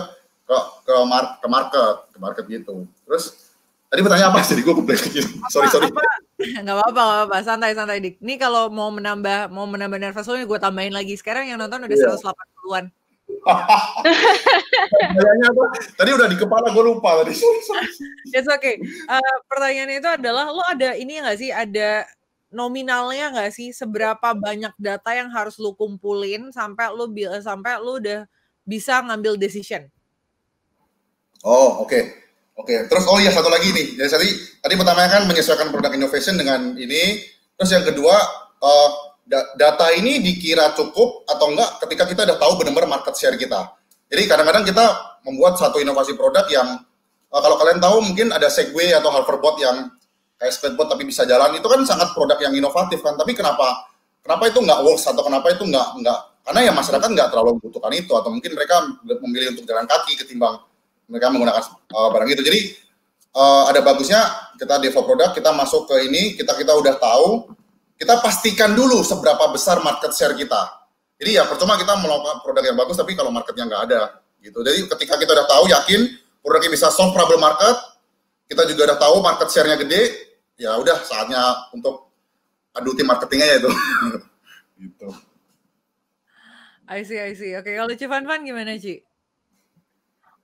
market gitu. Terus tadi pertanyaan apa? Jadi gue kebalik gitu. Sorry. Nggak apa-apa, santai Dik. Ini kalau mau menambah nervous lo nih gue tambahin lagi. Sekarang yang nonton udah 180-an. Pertanyaannya apa? Tadi udah di kepala, gue lupa tadi. It's okay. Pertanyaannya itu adalah, lo ada ini nggak sih? Ada nominalnya nggak sih? Seberapa banyak data yang harus lo kumpulin sampai lo udah bisa ngambil decision? Oh, oke. Terus satu lagi nih. Jadi tadi pertamanya kan menyesuaikan produk innovation dengan ini. Terus yang kedua, data ini dikira cukup atau enggak ketika kita udah tahu benar-benar market share kita. Jadi kadang-kadang kita membuat satu inovasi produk yang kalau kalian tahu mungkin ada Segway atau hoverboard yang kayak skateboard tapi bisa jalan, itu kan sangat produk yang inovatif kan. Tapi kenapa itu nggak works atau kenapa itu nggak? Karena ya masyarakat nggak terlalu membutuhkan itu, atau mungkin mereka memilih untuk jalan kaki ketimbang mereka menggunakan barang itu. Jadi ada bagusnya kita develop produk, kita masuk ke ini, kita udah tahu, kita pastikan dulu seberapa besar market share kita. Jadi ya percuma kita melakukan produk yang bagus tapi kalau marketnya nggak ada gitu. Jadi ketika kita udah tahu, yakin produknya bisa solve problem market, kita juga udah tahu market share-nya gede, ya udah saatnya untuk adu tim marketingnya ya itu. Gitu. I see. Oke, kalau Ci Fan gimana, Ci?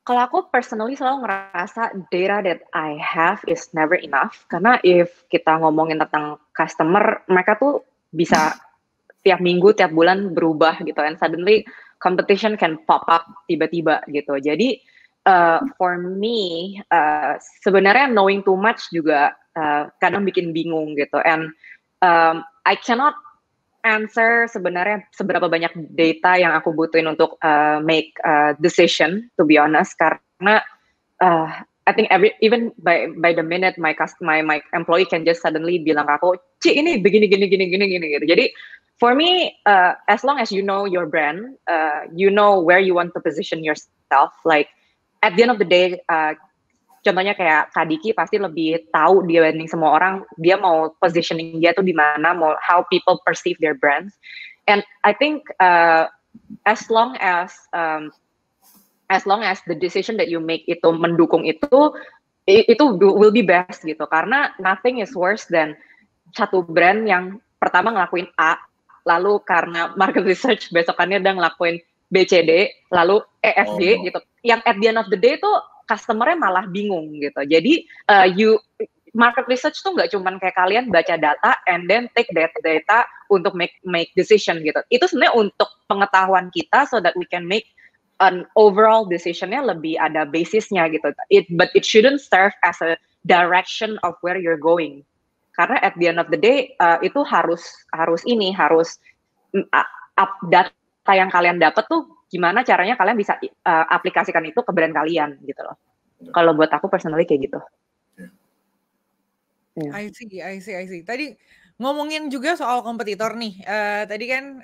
Kalau aku personally selalu ngerasa data that I have is never enough. Karena if kita ngomongin tentang customer, mereka tuh bisa tiap minggu, tiap bulan berubah gitu. And suddenly competition can pop up tiba-tiba gitu. Jadi for me, sebenarnya knowing too much juga kadang bikin bingung gitu. And I cannot answer sebenarnya seberapa banyak data yang aku butuhin untuk make decision, to be honest, karena I think even by the minute my employee can just suddenly bilang ke aku, Ci ini begini gitu. Jadi for me, as long as you know your brand, you know where you want to position yourself, like at the end of the day, contohnya kayak Kak Diki pasti lebih tahu dibanding semua orang, dia mau positioning dia tuh di mana, mau how people perceive their brands. And I think as long as the decision that you make itu mendukung itu will be best gitu. Karena nothing is worse than satu brand yang pertama ngelakuin A, lalu karena market research besokannya udah ngelakuin B, C, D, lalu E, F, G gitu. Yang at the end of the day tuh customer-nya malah bingung gitu. Jadi market research tuh nggak cuman kayak kalian baca data and then take that data untuk make decision gitu. Itu sebenarnya untuk pengetahuan kita so that we can make an overall decision-nya lebih ada basisnya gitu. But it shouldn't serve as a direction of where you're going. Karena at the end of the day itu harus data yang kalian dapat tuh gimana caranya kalian bisa aplikasikan itu ke brand kalian gitu loh. Kalau buat aku personally kayak gitu. I see. Tadi ngomongin juga soal kompetitor nih. Tadi kan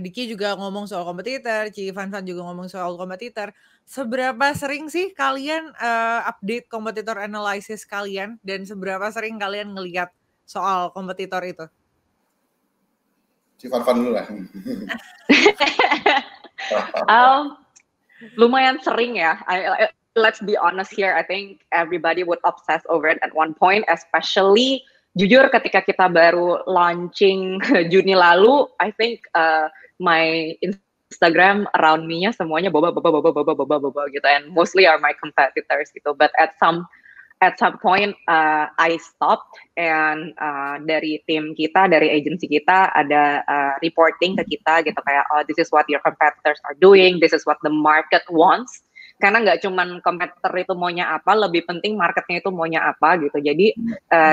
Diki juga ngomong soal kompetitor, Ci Fan juga ngomong soal kompetitor. Seberapa sering sih kalian update kompetitor analysis kalian dan seberapa sering kalian ngelihat soal kompetitor itu? Ci Fan dulu lah. Lumayan sering ya. let's be honest here, I think everybody would obsess over it at one point, especially jujur ketika kita baru launching Juni lalu, I think my Instagram around me-nya semuanya boba gitu, and mostly are my competitors gitu. But at some point I stopped, and dari tim kita, dari agency kita ada reporting ke kita gitu kayak, oh, this is what your competitors are doing, this is what the market wants. Karena nggak cuman kompetitor itu maunya apa, lebih penting marketnya itu maunya apa gitu. Jadi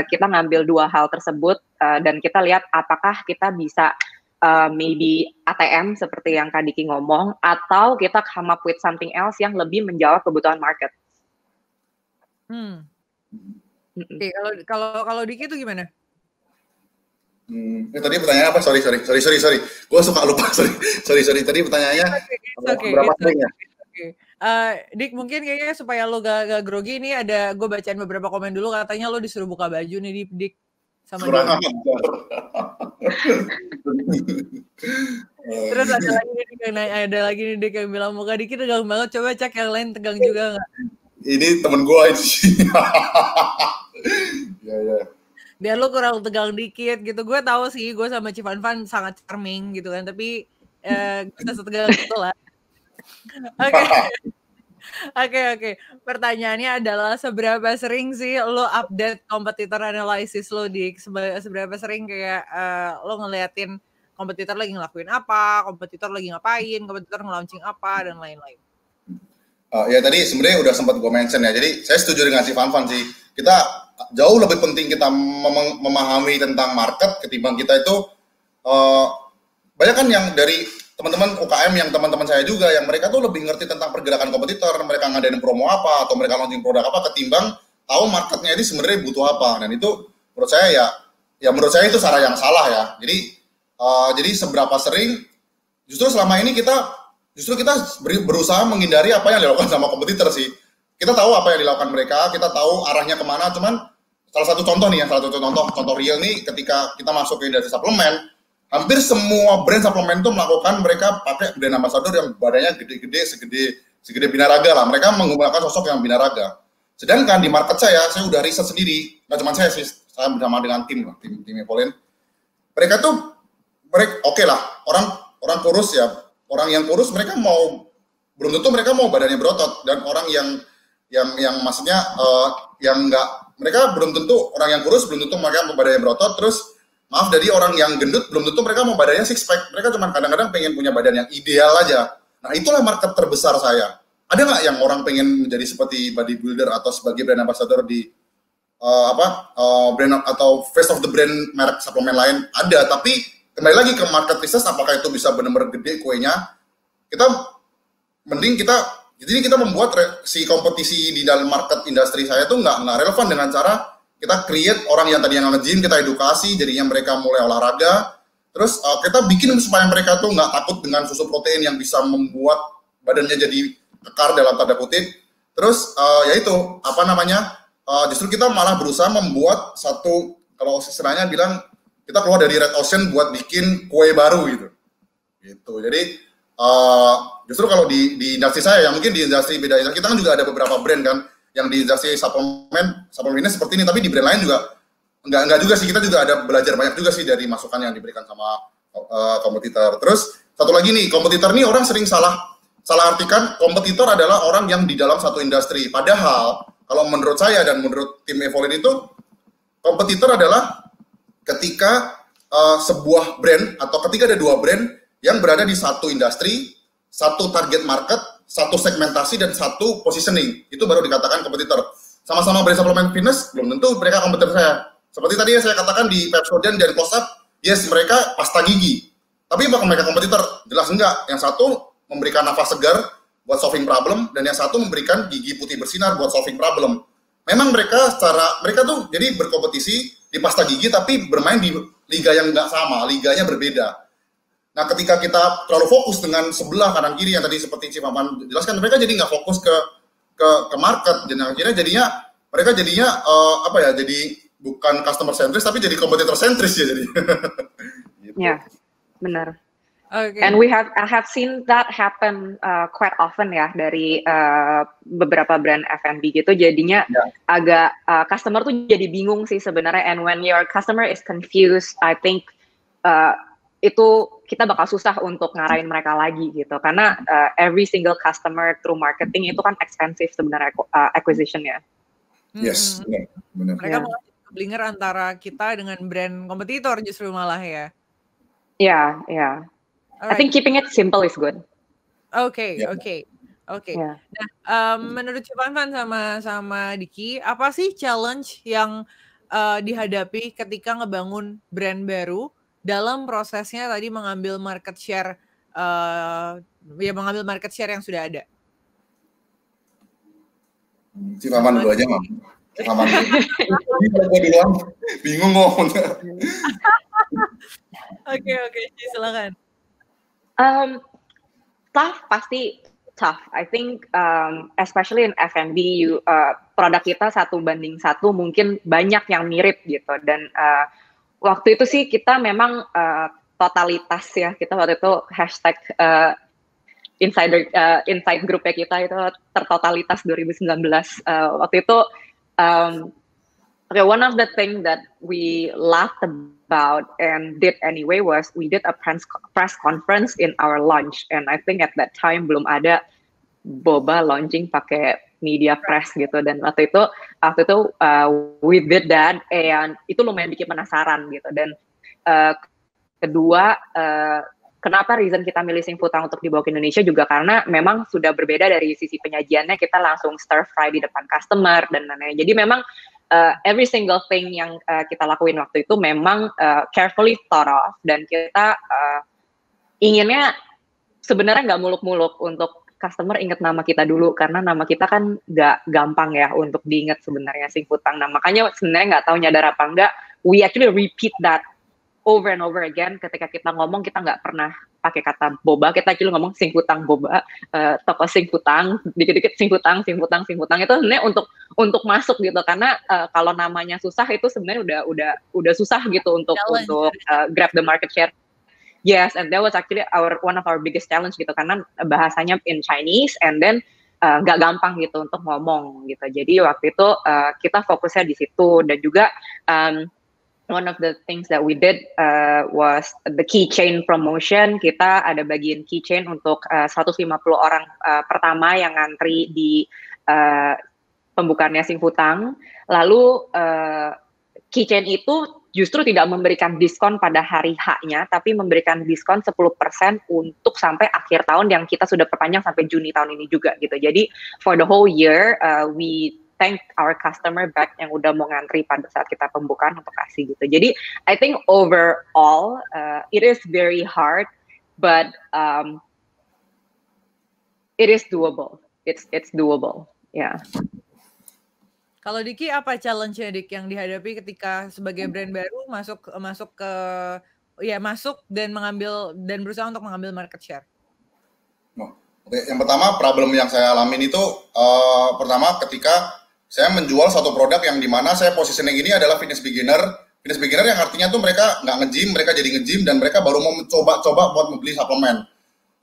kita ngambil dua hal tersebut dan kita lihat apakah kita bisa maybe ATM seperti yang Kak Diki ngomong, atau kita come up with something else yang lebih menjawab kebutuhan market. Oke, kalau Diki itu gimana? Tadi pertanyaannya apa? Sorry. Gue suka lupa. Sorry. Tadi pertanyaannya berapa seringnya? Dik, mungkin kayaknya supaya lo gak grogi, ini ada gue bacain beberapa komen dulu, katanya lo disuruh buka baju nih Dik sama dia. Terus ada lagi nih Dik yang bilang muka Diki tegang banget, coba cek yang lain tegang juga nggak? Ini temen gue itu sih. Ya. Biar lo kurang tegang dikit gitu. Gue tahu sih gue sama Civan sangat charming gitu kan, tapi bisa setegang itu lah. Oke. Pertanyaannya adalah seberapa sering sih lo update kompetitor analysis lo, Dik? Seberapa sering kayak lo ngeliatin kompetitor lagi ngelakuin apa, kompetitor lagi ngapain, kompetitor nge-launching apa, dan lain-lain. Ya tadi sebenarnya udah sempat gue mention ya. Jadi saya setuju dengan si Van sih. Kita jauh lebih penting kita memahami tentang market ketimbang kita itu banyak kan yang dari teman-teman UKM yang teman-teman saya juga yang mereka tuh lebih ngerti tentang pergerakan kompetitor, mereka ngadain promo apa atau mereka launching produk apa ketimbang tahu marketnya ini sebenarnya butuh apa. Dan itu menurut saya menurut saya itu cara yang salah ya. Jadi seberapa sering justru selama ini kita berusaha menghindari apa yang dilakukan sama kompetitor sih. Kita tahu apa yang dilakukan mereka, kita tahu arahnya kemana, cuman salah satu contoh real nih ketika kita masuk ke industri suplemen, hampir semua brand suplemen itu melakukan mereka pakai brand ambassador yang badannya gede-gede segede binaraga lah. Mereka menggunakan sosok yang binaraga. Sedangkan di market saya udah riset sendiri, nggak cuma saya sih, saya bersama dengan tim Evolent. Mereka oke lah, orang kurus ya, orang yang kurus mereka belum tentu mereka mau badannya berotot, dan orang yang maksudnya yang enggak, mereka belum tentu orang yang kurus belum tentu mereka mau badannya berotot. Terus maaf, dari orang yang gendut belum tentu mereka mau badannya six pack, mereka cuma kadang-kadang pengen punya badan yang ideal aja. Nah itulah market terbesar saya. Ada nggak yang orang pengen menjadi seperti bodybuilder atau sebagai brand ambassador di brand atau face of the brand merek suplemen lain? Ada, tapi kembali lagi ke market research, apakah itu bisa benar-benar gede kuenya? Jadi kita membuat si kompetisi di dalam market industri saya tuh nggak relevan dengan cara kita create orang yang tadi yang nge-gym, kita edukasi, jadinya mereka mulai olahraga, terus kita bikin supaya mereka tuh nggak takut dengan susu protein yang bisa membuat badannya jadi kekar dalam tanda kutip. Terus justru kita malah berusaha membuat satu, kalau istilahnya bilang, kita keluar dari red ocean buat bikin kue baru gitu. Jadi justru kalau di industri saya, yang mungkin di industri beda, kita kan juga ada beberapa brand kan, yang di industri suplemennya seperti ini, tapi di brand lain juga enggak juga sih. Kita juga ada belajar banyak juga sih dari masukan yang diberikan sama kompetitor. Terus satu lagi nih, kompetitor nih orang sering salah artikan kompetitor adalah orang yang di dalam satu industri. Padahal kalau menurut saya dan menurut tim Evolent itu, kompetitor adalah ketika sebuah brand atau ketika ada dua brand yang berada di satu industri, satu target market, satu segmentasi, dan satu positioning, itu baru dikatakan kompetitor. Sama-sama brand suplemen fitness, belum tentu mereka kompetitor saya. Seperti tadi yang saya katakan di Pepsodent dan Close Up, yes mereka pasta gigi. Tapi apakah mereka kompetitor? Jelas enggak. Yang satu memberikan nafas segar buat solving problem, dan yang satu memberikan gigi putih bersinar buat solving problem. Memang mereka tuh jadi berkompetisi di pasta gigi, tapi bermain di liga yang nggak sama, liganya berbeda. Nah, ketika kita terlalu fokus dengan sebelah kanan kiri yang tadi seperti Cipaman jelaskan, mereka jadi nggak fokus ke market, dan akhirnya mereka jadinya jadi bukan customer centris tapi jadi kompetitor centris ya jadi. Ya, benar. Oke. And I have seen that happen quite often ya dari beberapa brand F&B gitu. Jadinya agak customer tuh jadi bingung sih sebenarnya. And when your customer is confused, I think itu kita bakal susah untuk ngarahin mereka lagi gitu. Karena every single customer through marketing itu kan expensive sebenarnya acquisition-nya. Yes, benar. Mereka malah keblinger antara kita dengan brand kompetitor justru malah ya. Yeah, yeah. I think keeping it simple is good. Oke. Yeah. Nah, menurut Cipanpan sama Diki, apa sih challenge yang dihadapi ketika ngebangun brand baru dalam prosesnya tadi mengambil market share, mengambil market share yang sudah ada? Cipanpan dulu aja, Mam. Cipanpan dulu. Gue duluan, bingung ngomongnya. Oke, silakan. Tough, pasti tough. I think especially in F&B, produk kita 1:1 mungkin banyak yang mirip gitu. Dan waktu itu sih kita memang totalitas ya. Kita waktu itu hashtag inside grupnya kita itu tertotalitas 2019. Waktu itu one of the thing that we laughed about and did anyway was we did a press conference in our launch, and I think at that time belum ada boba launching pakai media press gitu. Dan waktu itu we did that, and itu lumayan bikin penasaran gitu. Dan kedua, kenapa reason kita milih Singputang untuk dibawa ke Indonesia juga karena memang sudah berbeda dari sisi penyajiannya. Kita langsung stir fry di depan customer dan lain-lain. Jadi memang every single thing yang kita lakuin waktu itu memang carefully thought of, dan kita inginnya sebenarnya nggak muluk-muluk untuk customer ingat nama kita dulu, karena nama kita kan nggak gampang ya untuk diingat sebenarnya Singputang. Nah makanya sebenarnya nggak tahu nyadar apa enggak, we actually repeat that over and over again. Ketika kita ngomong, kita nggak pernah pakai kata boba, kita actually ngomong Singputang boba, toko Singputang, dikit-dikit Singputang itu sebenarnya untuk masuk gitu. Karena kalau namanya susah itu sebenarnya udah susah gitu untuk grab the market share. Yes, and that was actually one of our biggest challenge gitu, karena bahasanya in Chinese, and then nggak gampang gitu untuk ngomong gitu. Jadi waktu itu kita fokusnya di situ. Dan juga one of the things that we did was the keychain promotion. Kita ada bagian keychain untuk 150 orang pertama yang ngantri di pembukaannya Singputang. Lalu keychain itu justru tidak memberikan diskon pada hari H-nya, tapi memberikan diskon 10% untuk sampai akhir tahun yang kita sudah perpanjang sampai Juni tahun ini juga gitu. Jadi for the whole year we thank our customer back yang udah mau ngantri pada saat kita pembukaan untuk kasih gitu. Jadi I think overall it is very hard, but it is doable. It's doable. Yeah. Kalau Diki, apa challenge-nya Dik yang dihadapi ketika sebagai brand baru masuk dan berusaha untuk mengambil market share? Oke, yang pertama problem yang saya alamin itu pertama ketika saya menjual satu produk yang dimana saya positioning ini adalah fitness beginner yang artinya tuh mereka nggak nge-gym, mereka jadi nge-gym dan mereka baru mau coba buat membeli suplemen.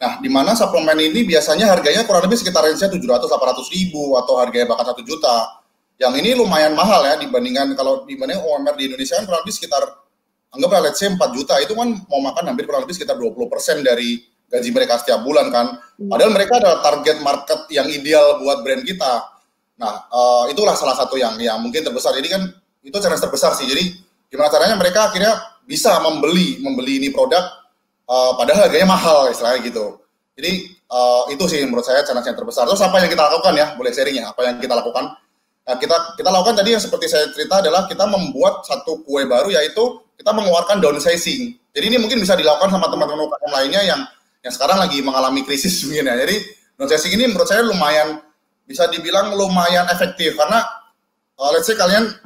Nah, di mana suplemen ini biasanya harganya kurang lebih sekitar range-nya 700-800 ribu atau harganya bahkan 1 juta. Yang ini lumayan mahal ya dibandingkan OMR di Indonesia kan kurang lebih sekitar anggaplah let's say 4 juta, itu kan mau makan hampir kurang lebih sekitar 20% dari gaji mereka setiap bulan kan. Padahal mereka adalah target market yang ideal buat brand kita. Nah, itulah salah satu yang mungkin terbesar. Jadi kan itu challenge terbesar sih. Jadi gimana caranya mereka akhirnya bisa membeli ini produk padahal harganya mahal istilahnya gitu. Jadi itu sih menurut saya challenge yang terbesar. Terus apa yang kita lakukan ya? Boleh sharing ya apa yang kita lakukan? Nah, kita lakukan tadi yang seperti saya cerita adalah kita membuat satu kue baru, yaitu kita mengeluarkan downsizing. Jadi ini mungkin bisa dilakukan sama teman-teman UKM lainnya yang sekarang lagi mengalami krisis mungkin ya. Jadi downsizing ini menurut saya bisa dibilang lumayan efektif karena let's say kalian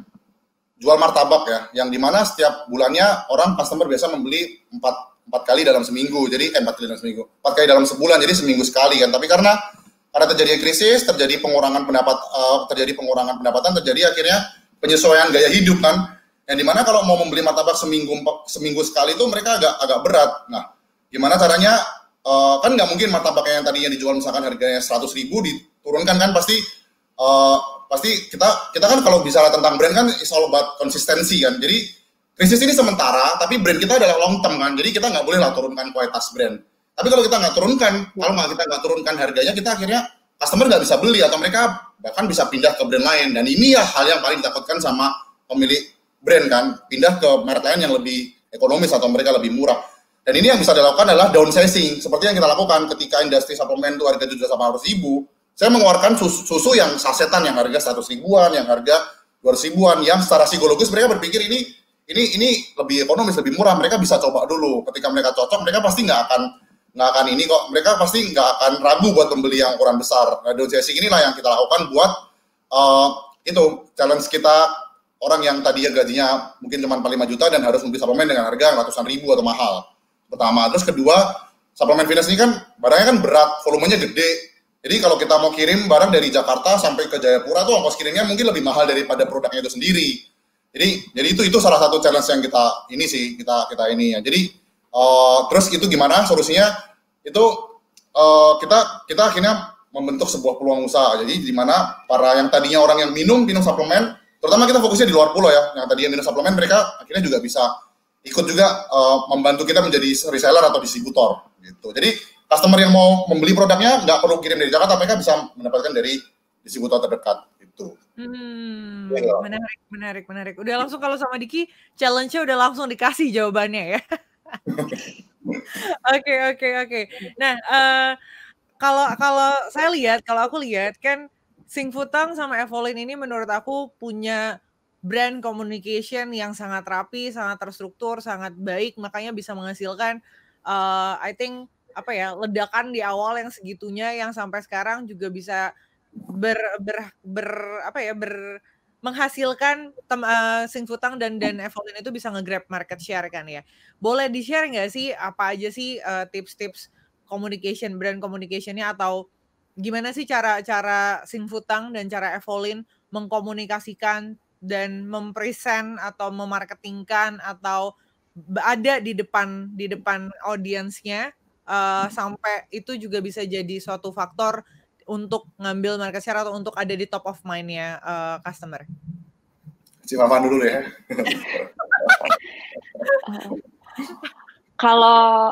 jual martabak ya, yang dimana setiap bulannya customer biasa membeli 4 kali dalam seminggu. Jadi 4 kali dalam seminggu, 4 kali dalam sebulan, jadi seminggu sekali kan. Tapi karena terjadi krisis, terjadi pengurangan pendapatan, terjadi akhirnya penyesuaian gaya hidup kan. Yang dimana kalau mau membeli martabak seminggu sekali itu mereka agak berat. Nah, gimana caranya kan nggak mungkin martabak yang tadinya dijual misalkan harganya 100.000 diturunkan kan, pasti kita kan kalau bicara tentang brand kan it's all about konsistensi kan. Jadi krisis ini sementara, tapi brand kita adalah long term kan. Jadi kita nggak boleh lah turunkan kualitas brand. Tapi kalau kita nggak turunkan harganya, kita akhirnya customer nggak bisa beli atau mereka bahkan bisa pindah ke brand lain. Dan ini ya hal yang paling ditakutkan sama pemilik brand kan, pindah ke merek lain yang lebih ekonomis atau mereka lebih murah. Dan ini yang bisa dilakukan adalah downsizing, seperti yang kita lakukan ketika industri suplemen itu harga 700.000, saya mengeluarkan susu yang sasetan yang harga 100 ribuan, yang harga 200 ribuan, yang secara psikologis mereka berpikir ini lebih ekonomis, lebih murah, mereka bisa coba dulu. Ketika mereka cocok, mereka pasti nggak akan ini kok, mereka pasti nggak akan ragu buat membeli yang ukuran besar. Nah, downsizing inilah yang kita lakukan buat itu challenge kita, orang yang tadinya gajinya mungkin cuma 5 juta dan harus membeli suplemen dengan harga ratusan ribu atau mahal. Pertama, terus kedua, suplemen fitness ini kan barangnya kan berat, volumenya gede. Jadi kalau kita mau kirim barang dari Jakarta sampai ke Jayapura tuh ongkos kirimnya mungkin lebih mahal daripada produknya itu sendiri. Jadi itu salah satu challenge yang kita ini ya. Jadi terus itu gimana solusinya? Itu kita akhirnya membentuk sebuah peluang usaha. Jadi di mana para yang tadinya orang yang minum suplemen, terutama kita fokusnya di luar pulau ya, yang tadinya minum suplemen mereka akhirnya juga bisa ikut juga membantu kita menjadi reseller atau distributor gitu. Jadi customer yang mau membeli produknya nggak perlu kirim dari Jakarta, mereka bisa mendapatkan dari distributor terdekat gitu. Menarik. Udah langsung kalau sama Diki challenge-nya udah langsung dikasih jawabannya ya. Oke. Nah, kalau aku lihat kan Singfutang sama Evolin ini menurut aku punya brand communication yang sangat rapi, sangat terstruktur, sangat baik, makanya bisa menghasilkan I think ledakan di awal yang segitunya, yang sampai sekarang juga bisa menghasilkan Singfutang dan Evolin itu bisa nge-grab market share kan ya. Boleh di-share nggak sih apa aja sih tips-tips brand communication-nya, atau gimana sih cara Singfutang dan cara Evolin mengkomunikasikan dan mempresent atau memarketingkan atau ada di depan audiensnya sampai itu juga bisa jadi suatu faktor untuk ngambil market share atau untuk ada di top of mind-nya customer. Si Favan dulu ya. Kalau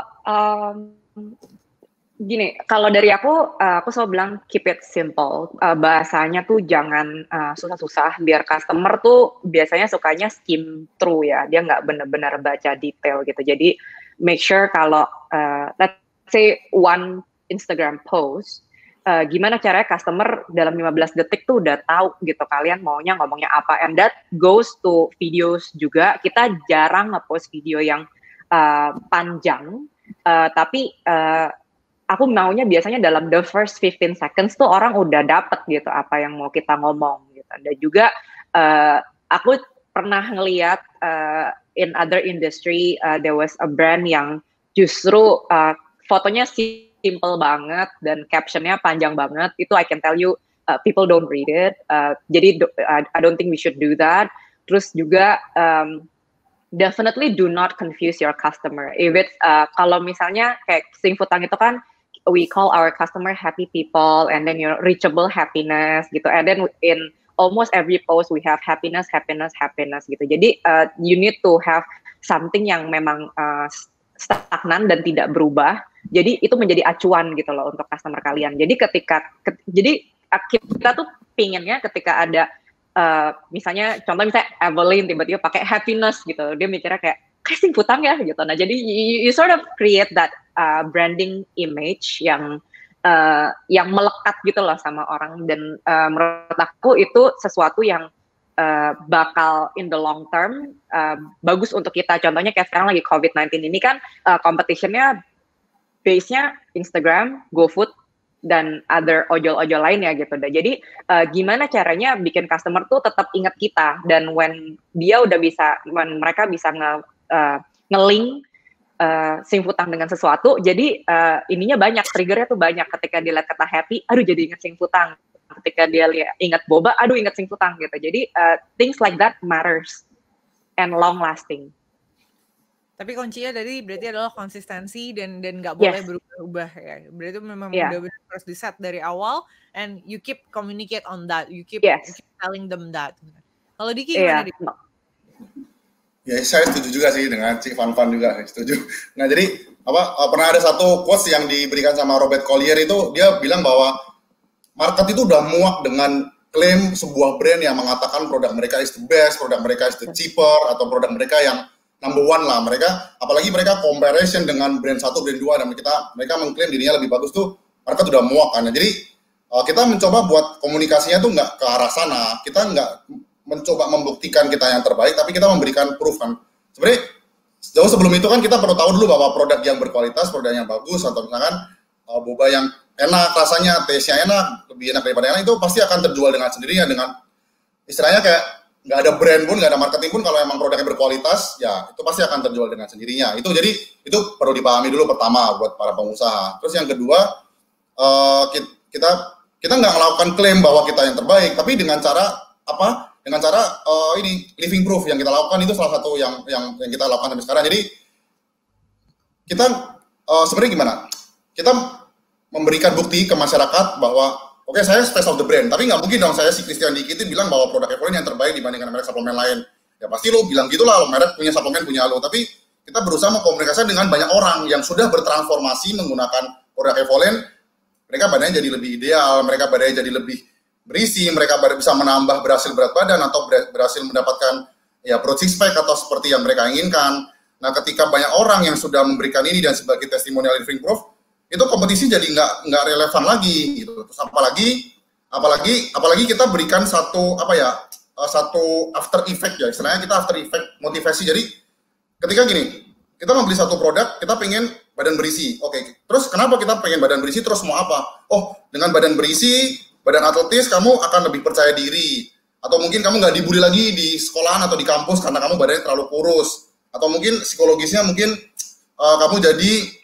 gini, kalau dari aku selalu bilang keep it simple. Bahasanya tuh jangan susah-susah, biar customer tuh biasanya sukanya skim through ya. Dia nggak benar-benar baca detail gitu. Jadi make sure kalau let's say one Instagram post, gimana caranya customer dalam 15 detik tuh udah tahu gitu kalian maunya ngomongnya apa. And that goes to videos juga. Kita jarang nge-post video yang panjang, tapi aku maunya biasanya dalam the first 15 seconds tuh orang udah dapet gitu apa yang mau kita ngomong gitu. Dan juga aku pernah ngeliat in other industry there was a brand yang justru fotonya simple banget dan captionnya panjang banget. Itu I can tell you people don't read it. Jadi I don't think we should do that. Terus juga definitely do not confuse your customer. If it's kalau misalnya kayak Singfutang itu kan we call our customer happy people, and then reachable happiness gitu. And then in almost every post we have happiness gitu. Jadi you need to have something yang memang stagnan dan tidak berubah. Jadi itu menjadi acuan gitu loh untuk customer kalian. Jadi jadi kita tuh pinginnya ketika ada misalnya Evelyn tiba-tiba pakai happiness gitu, dia mikirnya kayak Singfutang ya gitu. Nah jadi you sort of create that branding image yang melekat gitu loh sama orang. Dan menurut aku itu sesuatu yang bakal in the long term bagus untuk kita. Contohnya kayak sekarang lagi COVID-19 ini kan competition-nya base-nya Instagram, GoFood, dan other ojol-ojol lain ya gitu. Jadi gimana caranya bikin customer tuh tetap ingat kita, dan when mereka bisa nge-link Singfutang dengan sesuatu, jadi ininya banyak, triggernya tuh banyak. Ketika dia lihat kata happy, aduh jadi ingat Singfutang. Ketika dia ingat boba, aduh ingat Singfutang gitu. Jadi things like that matters and long lasting. Tapi kuncinya tadi berarti adalah konsistensi dan nggak boleh berubah-ubah ya. Berarti memang benar-benar harus di-set dari awal and you keep communicate on that. You keep telling them that. Kalau Diki gimana, Diki? Ya, saya setuju juga sih dengan Cik Van juga, setuju. Nah, jadi pernah ada satu quotes yang diberikan sama Robert Collier itu, dia bilang bahwa market itu udah muak dengan klaim sebuah brand yang mengatakan produk mereka is the best, produk mereka is the cheaper, atau produk mereka yang number one lah. Apalagi mereka comparison dengan brand 1, brand 2, dan mereka mengklaim dirinya lebih bagus tuh, market udah muak kan. Jadi kita mencoba buat komunikasinya tuh nggak ke arah sana, kita nggak mencoba membuktikan kita yang terbaik, tapi kita memberikan proof kan. Sebenarnya jauh sebelum itu kan kita perlu tahu dulu bahwa produk yang berkualitas, produk yang bagus, atau misalkan boba yang enak rasanya, taste-nya enak, lebih enak daripada yang lain, itu pasti akan terjual dengan sendirinya, dengan istilahnya kayak nggak ada brand pun, nggak ada marketing pun, kalau emang produknya berkualitas, ya itu pasti akan terjual dengan sendirinya. Jadi itu perlu dipahami dulu pertama buat para pengusaha. Terus yang kedua, kita nggak melakukan klaim bahwa kita yang terbaik, tapi dengan cara apa? Dengan cara ini living proof yang kita lakukan, itu salah satu yang kita lakukan sampai sekarang. Jadi kita sebenarnya gimana? Kita memberikan bukti ke masyarakat bahwa oke, saya face of the brand, tapi nggak mungkin dong saya si Christian Diki itu bilang bahwa produk Evolin yang terbaik dibandingkan merek suplemen lain. Ya pasti lo bilang gitulah, lo merek punya suplemen punya lo, tapi kita berusaha mengkomunikasikan dengan banyak orang yang sudah bertransformasi menggunakan produk Evolin. Mereka badannya jadi lebih ideal, mereka badannya jadi lebih berisi, mereka bisa menambah berhasil berat badan atau berhasil mendapatkan ya perut six pack atau seperti yang mereka inginkan. Nah, ketika banyak orang yang sudah memberikan ini dan sebagai testimonial living proof, itu kompetisi jadi nggak relevan lagi gitu. Terus apalagi kita berikan satu after effect ya, istilahnya kita after effect motivasi. Jadi ketika gini, kita membeli satu produk, kita pengen badan berisi. Oke, terus kenapa kita pengen badan berisi, terus mau apa? Oh, dengan badan berisi, badan atletis, kamu akan lebih percaya diri. Atau mungkin kamu nggak dibully lagi di sekolahan atau di kampus karena kamu badannya terlalu kurus. Atau mungkin psikologisnya mungkin kamu jadi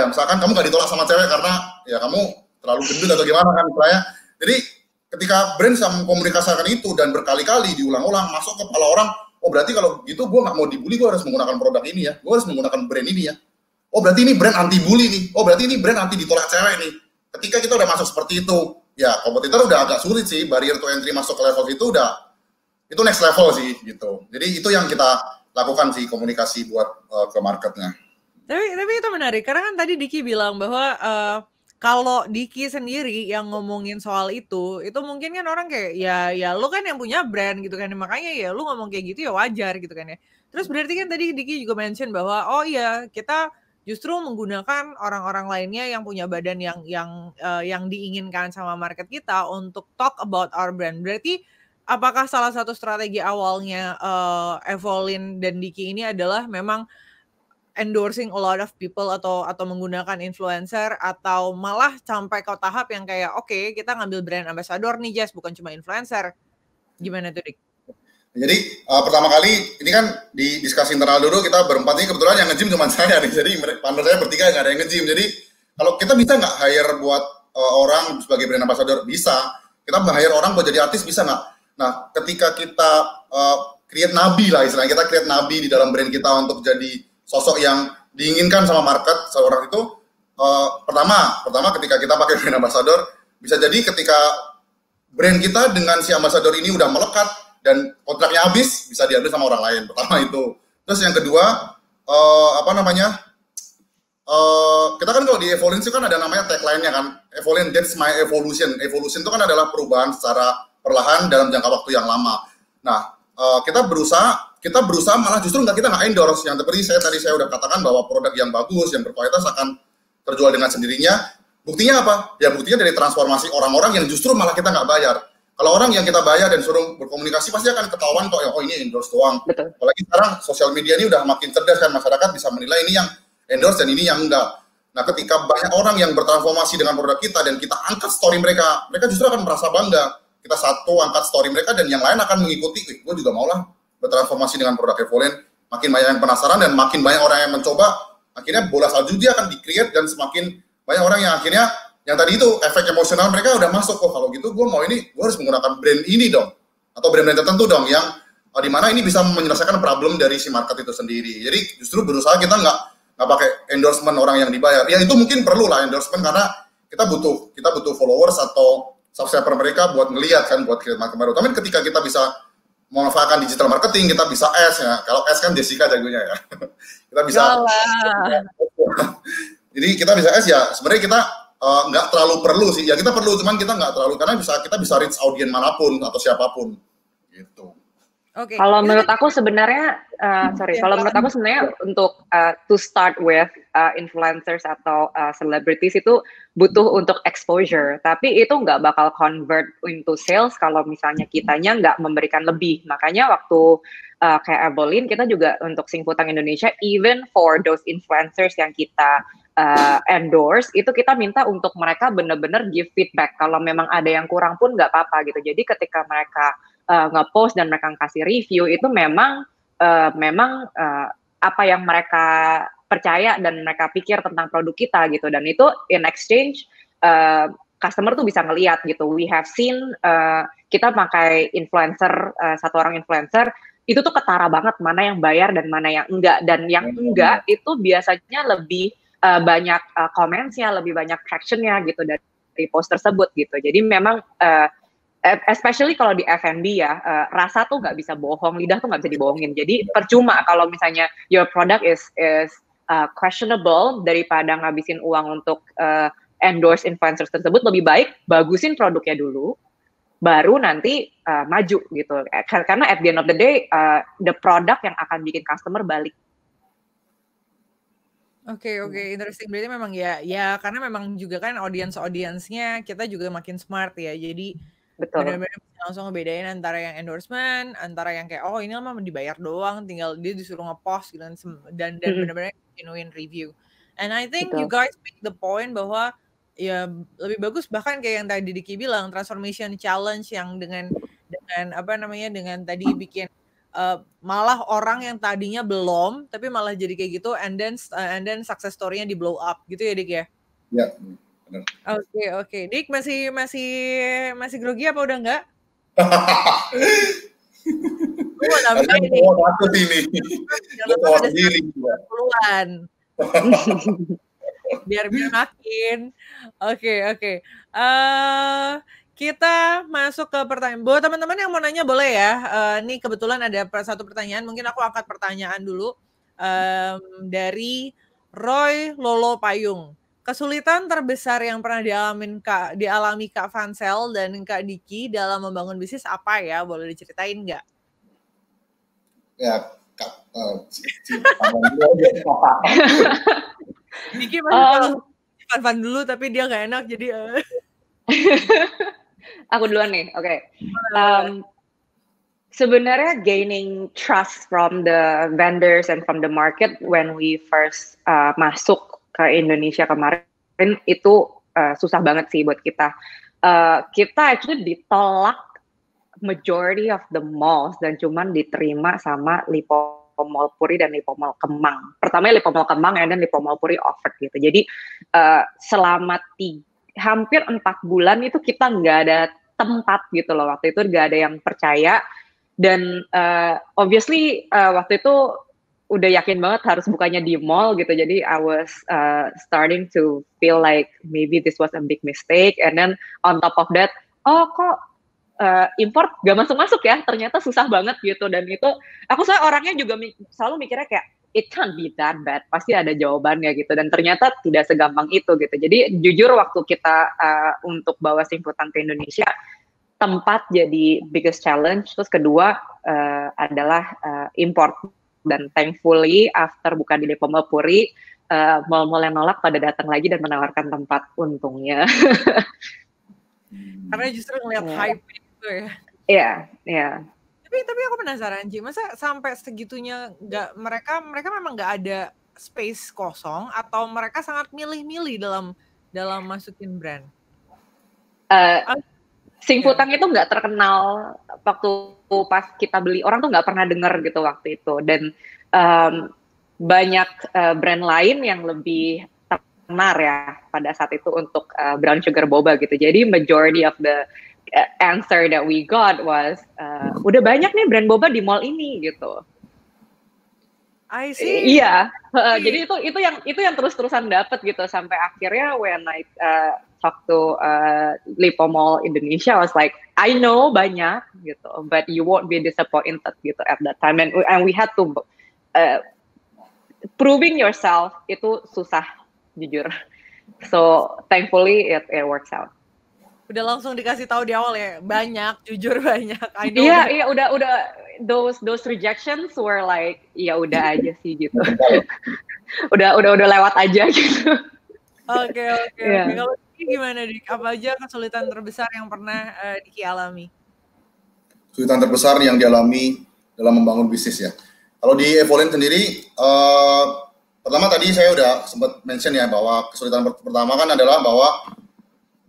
misalkan kamu nggak ditolak sama cewek karena ya kamu terlalu gendut atau gimana kan misalnya. Jadi ketika brand bisa mengkomunikasikan itu dan berkali-kali diulang-ulang masuk ke kepala orang, oh berarti kalau gitu gue nggak mau dibully, gue harus menggunakan produk ini ya, gue harus menggunakan brand ini ya. Oh berarti ini brand anti bully nih, oh berarti ini brand anti ditolak cewek nih. Ketika kita udah masuk seperti itu, ya kompetitor udah agak sulit sih, barrier to entry masuk ke level itu next level sih gitu. Jadi itu yang kita lakukan sih, komunikasi buat ke marketnya. Tapi itu menarik, karena kan tadi Diki bilang bahwa kalau Diki sendiri yang ngomongin soal itu mungkin kan orang kayak ya lu kan yang punya brand gitu kan, makanya ya lu ngomong kayak gitu ya wajar gitu kan ya. Terus berarti kan tadi Diki juga mention bahwa oh iya kita justru menggunakan orang-orang lainnya yang punya badan yang diinginkan sama market kita untuk talk about our brand. Berarti apakah salah satu strategi awalnya Evolin dan Diki ini adalah memang endorsing a lot of people atau menggunakan influencer, atau malah sampai ke tahap yang kayak oke, kita ngambil brand ambassador nih Jess, bukan cuma influencer. Gimana tuh Dik? Jadi pertama kali ini kan di diskusi internal dulu, kita berempat ini kebetulan yang nge-gym cuma saya nih, jadi partner saya bertiga nggak ada yang nge-gym. Jadi kalau kita bisa nggak hire buat orang sebagai brand ambassador? Bisa. Kita hire orang buat jadi artis, bisa nggak? Nah ketika kita create nabi lah istilahnya, kita create nabi di dalam brand kita untuk jadi sosok yang diinginkan sama market seorang itu, pertama ketika kita pakai brand ambassador, bisa jadi ketika brand kita dengan si ambassador ini udah melekat dan kontraknya habis, bisa diambil sama orang lain. Pertama itu. Terus yang kedua, kita kan kalau di Evolin itu kan ada namanya tagline-nya kan, Evolin that's my evolution. Evolution itu kan adalah perubahan secara perlahan dalam jangka waktu yang lama. Nah, kita berusaha malah justru kita nggak endorse. Yang seperti saya udah katakan bahwa produk yang bagus, yang berkualitas akan terjual dengan sendirinya. Buktinya apa? Ya buktinya dari transformasi orang-orang yang justru malah kita nggak bayar. Kalau orang yang kita bayar dan suruh berkomunikasi pasti akan ketahuan kok, oh ini endorse doang. Betul. Apalagi sekarang sosial media ini udah makin cerdas kan, masyarakat bisa menilai ini yang endorse dan ini yang enggak. Nah ketika banyak orang yang bertransformasi dengan produk kita dan kita angkat story mereka justru akan merasa bangga. Kita angkat story mereka dan yang lain akan mengikuti. Gue juga maulah bertransformasi dengan produk Evolin. Makin banyak yang penasaran dan makin banyak orang yang mencoba, akhirnya bola salju dia akan di-create dan semakin banyak orang yang akhirnya yang tadi itu efek emosional mereka udah masuk. Oh kalau gitu gue mau ini, gue harus menggunakan brand ini dong, atau brand-brand tertentu dong yang di mana ini bisa menyelesaikan problem dari si market itu sendiri. Jadi justru berusaha kita nggak pakai endorsement orang yang dibayar. Ya itu mungkin perlu lah endorsement karena kita butuh followers atau subscriber mereka buat ngelihat kan, buat market baru. Tapi ketika kita bisa memanfaatkan digital marketing, kita bisa ads ya. Kalau ads kan Jessica jagonya ya. Kita bisa. Jadi kita bisa ads ya. Sebenarnya kita nggak terlalu perlu sih. Ya kita perlu, cuman kita nggak terlalu karena kita bisa reach audiens manapun atau siapapun. Gitu. Okay. Kalau menurut aku sebenarnya, kalau menurut aku sebenarnya untuk to start with influencers atau celebrities itu butuh untuk exposure, tapi itu nggak bakal convert into sales kalau misalnya kitanya nggak memberikan lebih. Makanya waktu kayak Evolin, kita juga untuk Singputang Indonesia, even for those influencers yang kita endorse, itu kita minta untuk mereka benar-benar give feedback. Kalau memang ada yang kurang pun nggak apa-apa gitu. Jadi ketika mereka nge-post dan mereka kasih review itu memang apa yang mereka percaya dan mereka pikir tentang produk kita gitu, dan itu in exchange customer tuh bisa ngelihat gitu. We have seen kita pakai influencer, satu orang influencer itu tuh ketara banget mana yang bayar dan mana yang enggak, dan yang enggak itu biasanya lebih banyak comments-nya, lebih banyak traction-nya gitu dari post tersebut gitu. Jadi memang especially kalau di F&B ya, rasa tuh nggak bisa bohong, lidah tuh nggak bisa dibohongin. Jadi percuma kalau misalnya your product is questionable, daripada ngabisin uang untuk endorse influencers tersebut, lebih baik bagusin produknya dulu, baru nanti maju gitu. Karena at the end of the day, the product yang akan bikin customer balik. Oke, interesting. Berarti memang ya karena memang juga kan audiensnya kita juga makin smart ya. Jadi benar-benar langsung ngebedain antara yang endorsement, antara yang kayak ini mah dibayar doang, tinggal dia disuruh nge-post gitu, dan benar-benar genuine review. And I think you guys make the point bahwa ya lebih bagus bahkan kayak yang tadi Diki bilang, transformation challenge yang dengan dengan tadi bikin malah orang yang tadinya belum tapi malah jadi kayak gitu, and then success story-nya di blow up gitu ya Dik ya? Ya. Oke. Dik masih grogi apa udah enggak? Biar makin. Oke. Kita masuk ke pertanyaan. Buat teman-teman yang mau nanya boleh ya. Nih kebetulan ada satu pertanyaan. Mungkin aku angkat pertanyaan dulu dari Roy Lolo Payung. Kesulitan terbesar yang pernah dialami Kak Vansel dan Kak Diki dalam membangun bisnis apa ya? Boleh diceritain nggak? Ya, Kak, Diki masih Van dulu, tapi dia nggak enak, jadi aku duluan nih, oke. Sebenarnya gaining trust from the vendors and from the market when we first masuk ke Indonesia kemarin itu susah banget sih buat kita. Kita actually ditolak majority of the malls dan cuman diterima sama Lipo Mall Puri dan Lipo Mall Kemang. Pertama Lipo Mall Kemang dan Lipo Mall Puri offered gitu. Jadi selama hampir 4 bulan itu kita nggak ada tempat gitu loh. Waktu itu nggak ada yang percaya, dan obviously waktu itu udah yakin banget harus bukanya di mall gitu. Jadi I was starting to feel like maybe this was a big mistake, and then on top of that, kok import gak masuk ya, ternyata susah banget gitu. Dan itu aku orangnya juga selalu mikirnya kayak it can't be that bad, pasti ada jawabannya gitu, dan ternyata tidak segampang itu gitu. Jadi jujur waktu kita untuk bawa Singputang ke Indonesia, tempat jadi biggest challenge, terus kedua adalah import. Dan thankfully after buka di Lipo Mall Puri, mall-mall yang nolak pada datang lagi dan menawarkan tempat, untungnya. Karena justru ngeliat hype itu ya. Iya. Tapi aku penasaran, Ci, masa sampai segitunya mereka memang nggak ada space kosong, atau mereka sangat milih-milih dalam masukin brand? Singputang itu nggak terkenal waktu pas kita beli, orang tuh nggak pernah dengar gitu waktu itu, dan banyak brand lain yang lebih tenar ya pada saat itu untuk brown sugar boba gitu. Jadi majority of the answer that we got was udah banyak nih brand boba di mall ini gitu. I see. Iya, jadi itu yang terus-terusan dapat gitu sampai akhirnya when I talk to Lipo Mall Indonesia, I was like, I know banyak gitu, but you won't be disappointed gitu at that time, and we had to proving yourself itu susah jujur, so thankfully it works out. Udah langsung dikasih tahu di awal ya, banyak, jujur banyak. I know. Iya, udah those rejections were like, ya udah aja sih gitu. udah lewat aja gitu. Oke. Kalau Diki gimana, Dik? Apa aja kesulitan terbesar yang pernah Diki alami? Kesulitan terbesar yang dialami dalam membangun bisnis ya. Kalau di Evolin sendiri, pertama tadi saya udah sempat mention ya bahwa kesulitan pertama kan adalah bahwa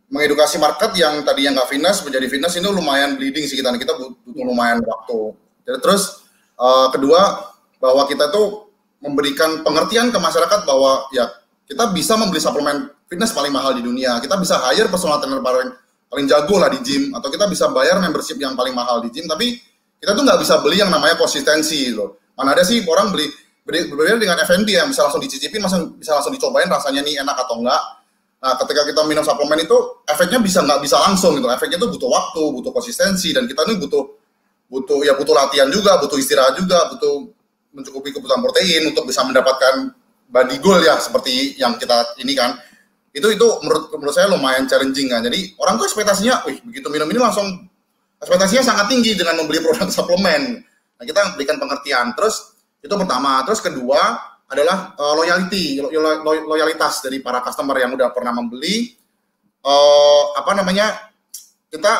mengedukasi market yang tadinya nggak fitness menjadi fitness itu lumayan bleeding sih kita butuh lumayan waktu. Jadi terus kedua bahwa kita tuh memberikan pengertian ke masyarakat bahwa ya kita bisa membeli suplemen fitness paling mahal di dunia, kita bisa hire personal trainer paling jago lah di gym, atau kita bisa bayar membership yang paling mahal di gym, tapi kita tuh nggak bisa beli yang namanya konsistensi loh. Mana ada sih orang berbeda dengan F&B yang bisa langsung dicicipin, bisa langsung dicobain rasanya nih enak atau enggak. Nah, ketika kita minum suplemen itu efeknya nggak bisa langsung gitu. Efeknya itu butuh waktu, butuh konsistensi, dan kita ini butuh latihan juga, butuh istirahat juga, butuh mencukupi kebutuhan protein untuk bisa mendapatkan body goal ya seperti yang kita ini kan. Itu menurut saya lumayan challenging kan. Jadi orang tuh ekspektasinya, begitu minum ini langsung ekspektasinya sangat tinggi dengan membeli produk suplemen. Nah, kita berikan pengertian. Terus itu pertama, terus kedua adalah loyalitas dari para customer yang udah pernah membeli. Kita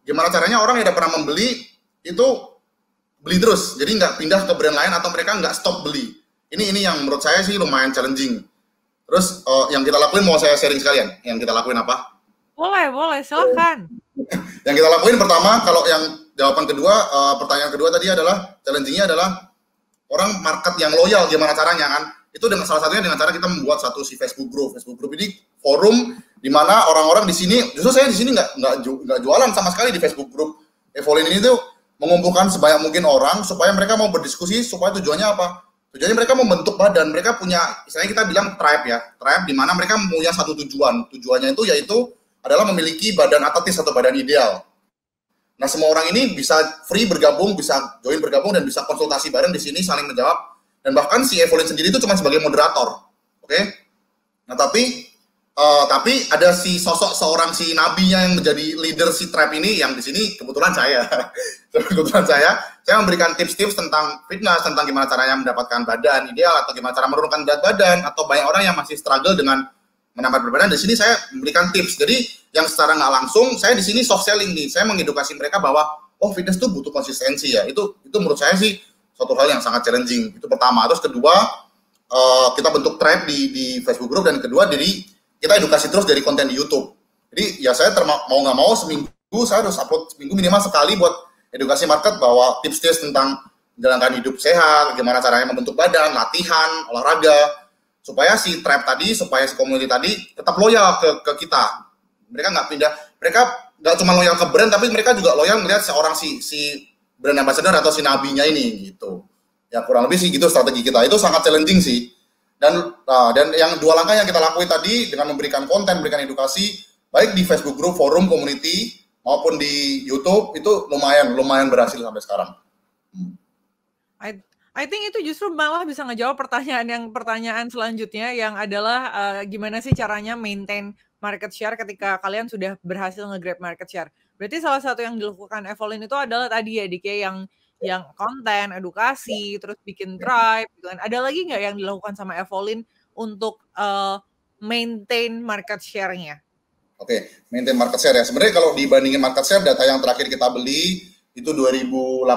gimana caranya orang yang udah pernah membeli itu beli terus, jadi nggak pindah ke brand lain atau mereka nggak stop beli. Ini yang menurut saya sih lumayan challenging. Terus yang kita lakuin, mau saya sharing sekalian yang kita lakuin apa? Boleh, silakan. Yang kita lakuin pertama, kalau yang jawaban kedua, pertanyaan kedua tadi adalah challengingnya adalah orang market yang loyal, gimana caranya kan? Itu dengan salah satunya dengan cara kita membuat satu si Facebook group. Facebook group ini forum di mana orang-orang di sini, justru saya di sini nggak jualan sama sekali di Facebook group. Evolin ini tuh mengumpulkan sebanyak mungkin orang supaya mereka mau berdiskusi, supaya tujuannya apa? Tujuannya mereka membentuk badan, mereka punya, misalnya kita bilang tribe ya, tribe di mana mereka punya satu tujuan. Tujuannya itu yaitu adalah memiliki badan atletis atau badan ideal. Nah, semua orang ini bisa free bergabung, bisa join bergabung, dan bisa konsultasi bareng di sini, saling menjawab. Dan bahkan si Evolin sendiri itu cuma sebagai moderator. Oke? Nah, tapi ada si sosok seorang si nabinya yang menjadi leader si tribe ini, yang di sini kebetulan saya. Saya memberikan tips-tips tentang fitness, tentang gimana caranya mendapatkan badan ideal, atau gimana cara menurunkan berat badan, atau banyak orang yang masih struggle dengan menambah berat badan. Di sini saya memberikan tips. Jadi yang secara nggak langsung saya di sini soft selling nih. Saya mengedukasi mereka bahwa fitness tuh butuh konsistensi ya. Itu menurut saya sih suatu hal yang sangat challenging. Itu pertama. Terus kedua, kita bentuk tribe di Facebook group, dan kedua kita edukasi terus dari konten di YouTube. Jadi ya saya mau nggak mau seminggu saya harus upload seminggu minimal sekali buat edukasi market bahwa tips-tips tentang menjalankan hidup sehat, gimana caranya membentuk badan, latihan, olahraga, supaya si tribe tadi, supaya si community tadi tetap loyal ke kita. Mereka nggak pindah, mereka nggak cuma loyal ke brand, tapi mereka juga loyal melihat seorang si brand ambassador atau si nabinya ini gitu. Ya kurang lebih sih gitu strategi kita. Itu sangat challenging sih. Dan yang dua langkah yang kita lakuin tadi dengan memberikan konten, memberikan edukasi baik di Facebook group, forum, community maupun di YouTube, itu lumayan berhasil sampai sekarang. I think itu justru malah bisa ngejawab pertanyaan selanjutnya yang adalah gimana sih caranya maintain market share ketika kalian sudah berhasil nge-grab market share. Berarti salah satu yang dilakukan Evolin itu adalah tadi ya Dik, yang konten, edukasi, terus bikin tribe gitu kan. Ada lagi nggak yang dilakukan sama Evolin untuk maintain market share-nya? Oke, maintain market share ya. Sebenarnya kalau dibandingin market share, data yang terakhir kita beli itu 2018,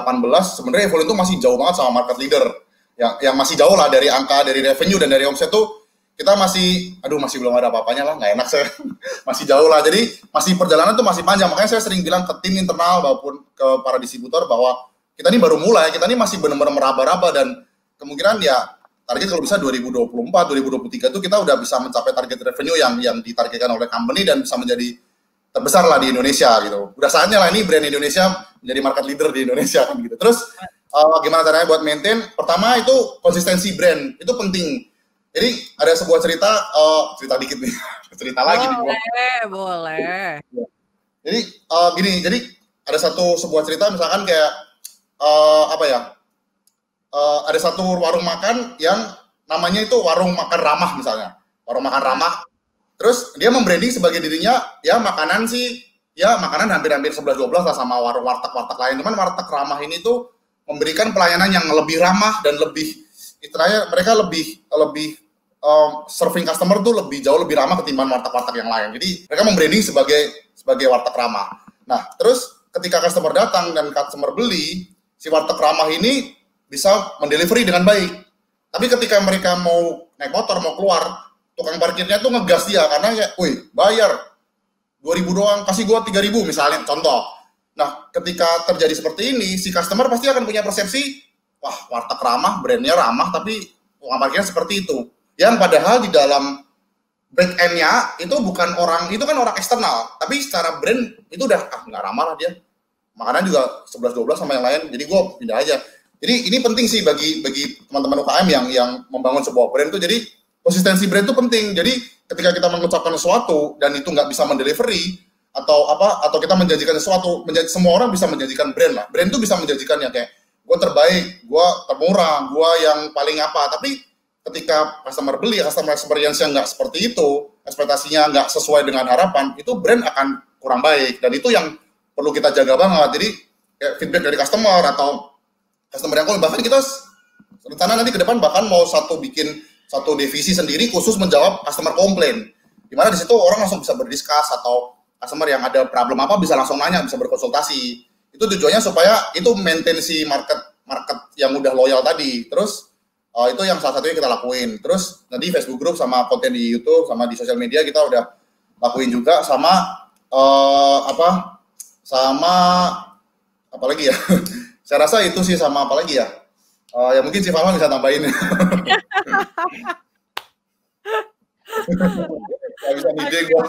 sebenarnya Evolin itu masih jauh banget sama market leader. Yang masih jauh lah dari angka, dari revenue dan dari omset tuh kita masih belum ada apa-apanya lah, nggak enak saya. Masih jauh lah, jadi masih perjalanan tuh masih panjang. Makanya saya sering bilang ke tim internal maupun ke para distributor bahwa kita ini baru mulai, kita ini masih benar-benar meraba-raba, dan kemungkinan ya target kalau bisa 2024, 2023 itu kita udah bisa mencapai target revenue yang ditargetkan oleh company dan bisa menjadi terbesar lah di Indonesia gitu. Udah saatnya lah ini brand Indonesia menjadi market leader di Indonesia kan gitu. Terus gimana caranya buat maintain? Pertama itu konsistensi brand itu penting. Jadi ada sebuah cerita dikit nih, cerita lagi nih. Boleh. Jadi gini, jadi ada sebuah cerita misalkan kayak ada satu warung makan yang namanya itu warung makan ramah misalnya, warung makan ramah. Terus dia membranding sebagai dirinya ya makanan hampir-hampir 11-12 lah sama warteg lain. Cuman warteg ramah ini tuh memberikan pelayanan yang lebih ramah dan lebih istilahnya mereka lebih serving customer tuh jauh lebih ramah ketimbang warteg-warteg yang lain. Jadi mereka membranding sebagai warteg ramah. Nah, terus ketika customer datang dan customer beli, si warteg ramah ini bisa mendelivery dengan baik. Tapi ketika mereka mau naik motor mau keluar, tukang parkirnya tuh ngegas dia karena kayak, "Wih, bayar 2.000 doang, kasih gua 3.000 misalnya contoh." Nah, ketika terjadi seperti ini, si customer pasti akan punya persepsi, wah, warteg ramah, brandnya ramah, tapi tukang parkirnya seperti itu. Yang padahal di dalam back end-nya itu bukan orang, itu kan orang eksternal, tapi secara brand itu udah nggak ramah lah dia. Makanan juga 11-12 sama yang lain, jadi gua pindah aja. Jadi ini penting sih bagi teman-teman UKM yang membangun sebuah brand itu. Jadi konsistensi brand itu penting. Jadi ketika kita mengucapkan sesuatu dan itu nggak bisa mendelivery atau kita menjanjikan sesuatu, semua orang bisa menjanjikan brand lah. Brand itu bisa menjanjikan ya kayak gue terbaik, gue termurah, gue yang paling apa. Tapi ketika customer beli, customer experience-nya nggak seperti itu, ekspektasinya nggak sesuai dengan harapan, itu brand akan kurang baik. Dan itu yang perlu kita jaga banget. Jadi kayak feedback dari customer atau customer yang bahkan kita rencana nanti ke depan bahkan mau bikin satu divisi sendiri khusus menjawab customer komplain. Dimana di situ orang langsung bisa berdiskus atau customer yang ada problem apa bisa langsung nanya, bisa berkonsultasi. Itu tujuannya supaya itu maintain si market yang udah loyal tadi. Terus itu yang salah satunya kita lakuin. Terus nanti Facebook group sama konten di YouTube sama di sosial media kita udah lakuin juga sama apa lagi ya? Saya rasa itu sih sama apa lagi ya? Ya mungkin si Falma bisa tambahin. Gak bisa ide gue.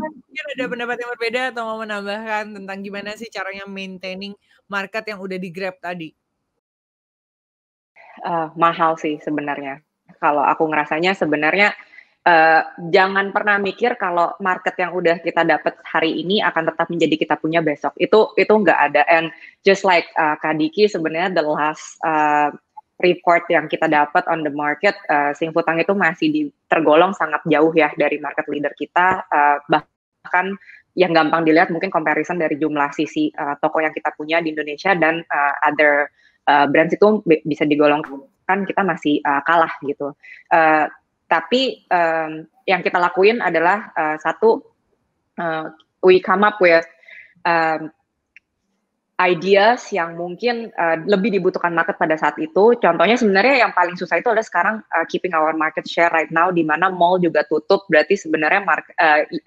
Mungkin ada pendapat yang berbeda atau mau menambahkan tentang gimana sih caranya maintaining market yang udah di-grab tadi? Mahal sih sebenarnya. Kalau aku ngerasanya sebenarnya jangan pernah mikir kalau market yang udah kita dapat hari ini akan tetap menjadi kita punya besok. Itu nggak ada. And just like Kak Diki, sebenarnya the last report yang kita dapat on the market, Singfutang itu masih tergolong sangat jauh ya dari market leader kita. Bahkan yang gampang dilihat mungkin comparison dari jumlah sisi toko yang kita punya di Indonesia dan other brands itu bisa digolongkan kita masih kalah gitu. Tapi yang kita lakuin adalah we come up with ideas yang mungkin lebih dibutuhkan market pada saat itu. Contohnya sebenarnya yang paling susah itu adalah sekarang keeping our market share right now, di mana mall juga tutup. Berarti sebenarnya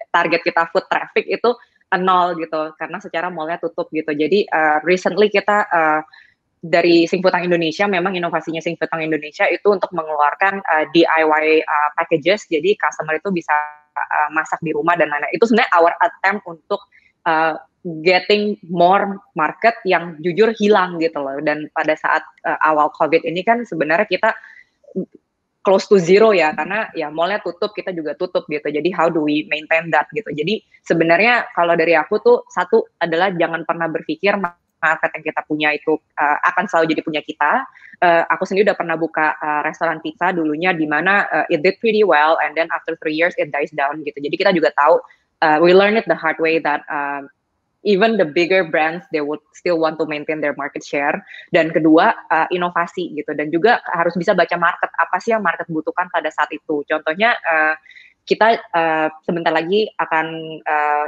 target kita foot traffic itu 0 gitu, karena secara mallnya tutup gitu. Jadi recently kita dari Singfutang Indonesia, memang inovasinya Singfutang Indonesia itu untuk mengeluarkan DIY packages, jadi customer itu bisa masak di rumah dan lain-lain. Itu sebenarnya our attempt untuk getting more market yang jujur hilang gitu loh. Dan pada saat awal COVID ini kan sebenarnya kita close to zero ya, karena ya mallnya tutup, kita juga tutup gitu. Jadi how do we maintain that gitu. Jadi sebenarnya kalau dari aku tuh, satu adalah jangan pernah berpikir market yang kita punya itu akan selalu jadi punya kita. Aku sendiri udah pernah buka restoran pizza dulunya, di mana it did pretty well, and then after 3 years it dies down gitu. Jadi kita juga tahu, we learn it the hard way that even the bigger brands, they would still want to maintain their market share. Dan kedua, inovasi gitu. Dan juga harus bisa baca market, apa sih yang market butuhkan pada saat itu. Contohnya, kita sebentar lagi akan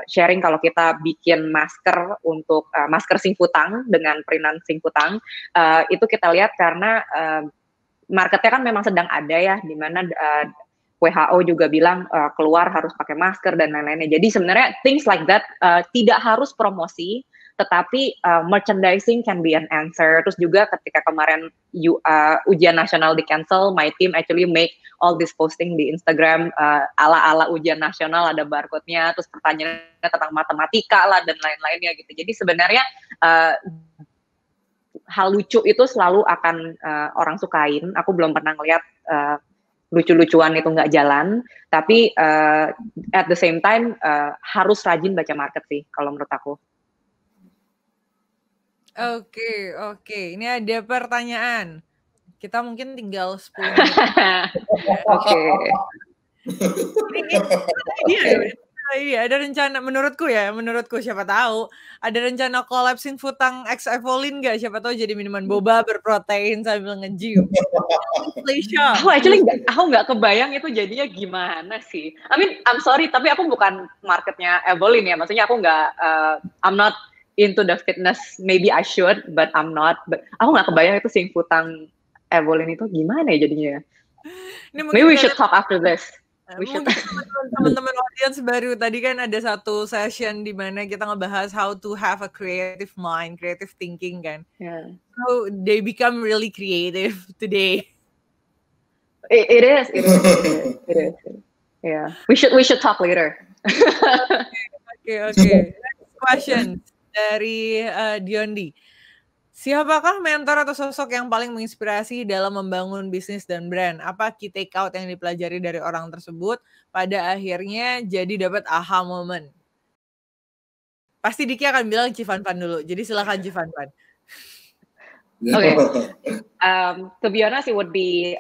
sharing kalau kita bikin masker untuk masker Singfutang dengan printan Singfutang. Itu kita lihat karena marketnya kan memang sedang ada ya, di mana WHO juga bilang keluar harus pakai masker dan lain-lainnya. Jadi sebenarnya things like that tidak harus promosi, tetapi merchandising can be an answer. Terus juga ketika kemarin ujian nasional di cancel, my team actually make all this posting di Instagram ala-ala ujian nasional, ada barcode-nya, terus pertanyaannya tentang matematika lah dan lain-lainnya gitu. Jadi sebenarnya hal lucu itu selalu akan orang sukain. Aku belum pernah ngeliat lucu-lucuan itu nggak jalan, tapi at the same time harus rajin baca market sih kalau menurut aku. Oke. Ini ada pertanyaan. Kita mungkin tinggal 10 menit. Oke. Iya, ada rencana menurutku siapa tahu ada rencana collapsing Futang X Evolin nggak? Siapa tahu jadi minuman boba berprotein sambil nge-gym. Aku nggak kebayang itu jadinya gimana sih. I mean, I'm sorry, tapi aku bukan marketnya Evolin ya. Maksudnya aku nggak, I'm not into the fitness. Maybe I should, but I'm not. But aku nggak kebayang itu sing Futang Evolin itu gimana ya jadinya. Maybe we should talk after this. Mungkin teman-teman audience baru tadi kan ada satu session di mana kita ngebahas how to have a creative mind, creative thinking kan. Yeah. So they become really creative today. It is. Yeah. We should talk later. Okay. Next question dari Diondi. Siapakah mentor atau sosok yang paling menginspirasi dalam membangun bisnis dan brand? Apa key take out yang dipelajari dari orang tersebut pada akhirnya jadi dapat aha moment? Pasti Diki akan bilang Civan Pan dulu. Jadi silakan Civan Pan. Okay. To be honest, it would be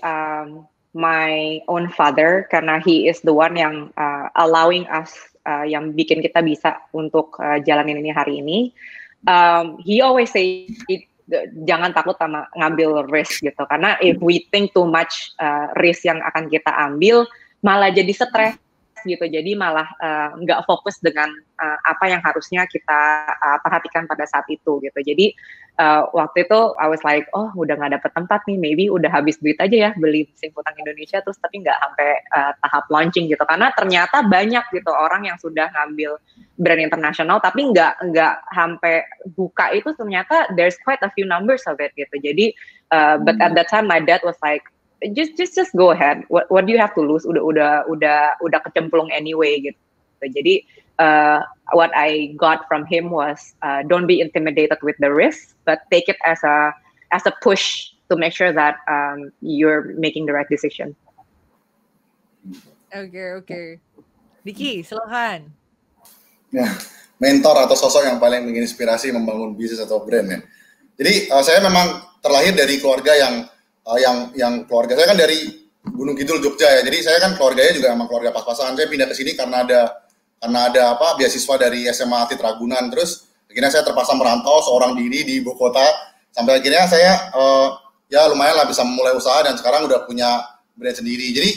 my own father karena he is the one yang allowing us, yang bikin kita bisa untuk jalanin ini hari ini. He always say jangan takut sama ngambil risk gitu, karena if we think too much risk yang akan kita ambil malah jadi stres gitu, jadi malah nggak fokus dengan apa yang harusnya kita perhatikan pada saat itu gitu. Jadi waktu itu I was like, oh udah nggak dapet tempat nih, maybe udah habis duit aja ya beli mesin Futang Indonesia, terus tapi nggak sampai tahap launching gitu, karena ternyata banyak gitu orang yang sudah ngambil brand internasional tapi nggak sampai buka itu, ternyata there's quite a few numbers of it gitu. Jadi but at that time my dad was like, just go ahead, what do you have to lose, udah kecemplung anyway gitu. Jadi what I got from him was don't be intimidated with the risk, but take it as a push to make sure that you're making the right decision. Okay. Diki, silakan. Ya, mentor atau sosok yang paling menginspirasi membangun bisnis atau brand ya. Jadi saya memang terlahir dari keluarga yang keluarga saya kan dari Gunung Kidul Jogja ya. Jadi saya kan keluarganya juga emang keluarga pas-pasan. Saya pindah ke sini karena ada beasiswa dari SMA Atlet Ragunan. Terus akhirnya saya terpaksa merantau seorang diri di ibu kota. Sampai akhirnya saya ya lumayan lah bisa memulai usaha dan sekarang udah punya brand sendiri. Jadi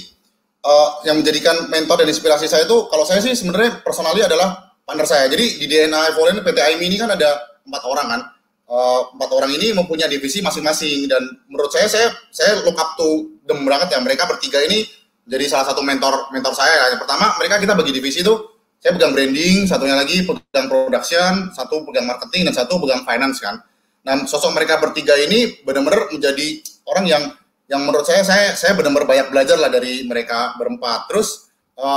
yang menjadikan mentor dan inspirasi saya itu, kalau saya sih sebenarnya personally adalah partner saya. Jadi di DNA Evolin PT AIMI ini kan ada 4 orang kan. 4 orang ini mempunyai divisi masing-masing, dan menurut saya look up to them banget ya. Mereka bertiga ini jadi salah satu mentor saya. Yang pertama, kita bagi divisi itu, saya pegang branding, satunya lagi pegang production, satu pegang marketing, dan satu pegang finance kan. Nah, sosok mereka bertiga ini benar-benar menjadi orang yang menurut saya benar-benar banyak belajar lah dari mereka berempat. Terus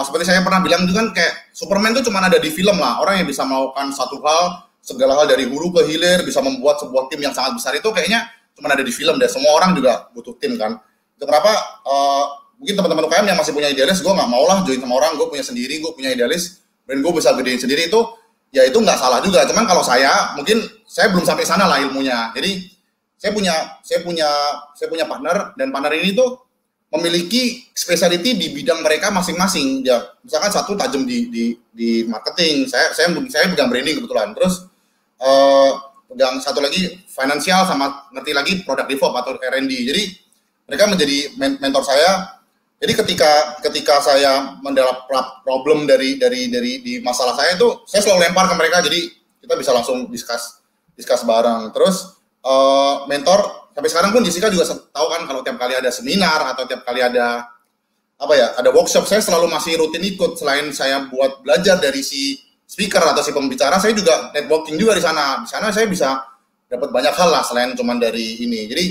seperti saya pernah bilang itu kan, kayak Superman itu cuma ada di film lah. Orang yang bisa melakukan satu hal, segala hal dari hulu ke hilir, bisa membuat sebuah tim yang sangat besar, itu kayaknya cuma ada di film deh. Semua orang juga butuh tim kan. Itu kenapa mungkin teman-teman UKM yang masih punya idealis, gue nggak mau lah join sama orang, gue punya sendiri, gue punya idealis, dan gue bisa gedein sendiri, itu ya itu nggak salah juga. Cuman kalau mungkin saya belum sampai sana lah ilmunya. Jadi saya punya partner, dan partner ini tuh memiliki specialty di bidang mereka masing-masing. Ya, misalkan satu tajam di marketing, saya pegang branding kebetulan. Terus pegang satu lagi finansial, sama ngerti lagi product develop atau R&D. Jadi mereka menjadi mentor saya. Jadi ketika saya mendapat problem dari masalah saya itu, saya selalu lempar ke mereka. Jadi kita bisa langsung discuss bareng. Terus mentor sampai sekarang pun Jessica juga tahu kan, kalau tiap kali ada seminar atau tiap kali ada apa ya, ada workshop, saya selalu masih rutin ikut. Selain saya buat belajar dari si speaker atau si pembicara, saya juga networking juga di sana. Di sana saya bisa dapat banyak hal lah selain cuman dari ini. Jadi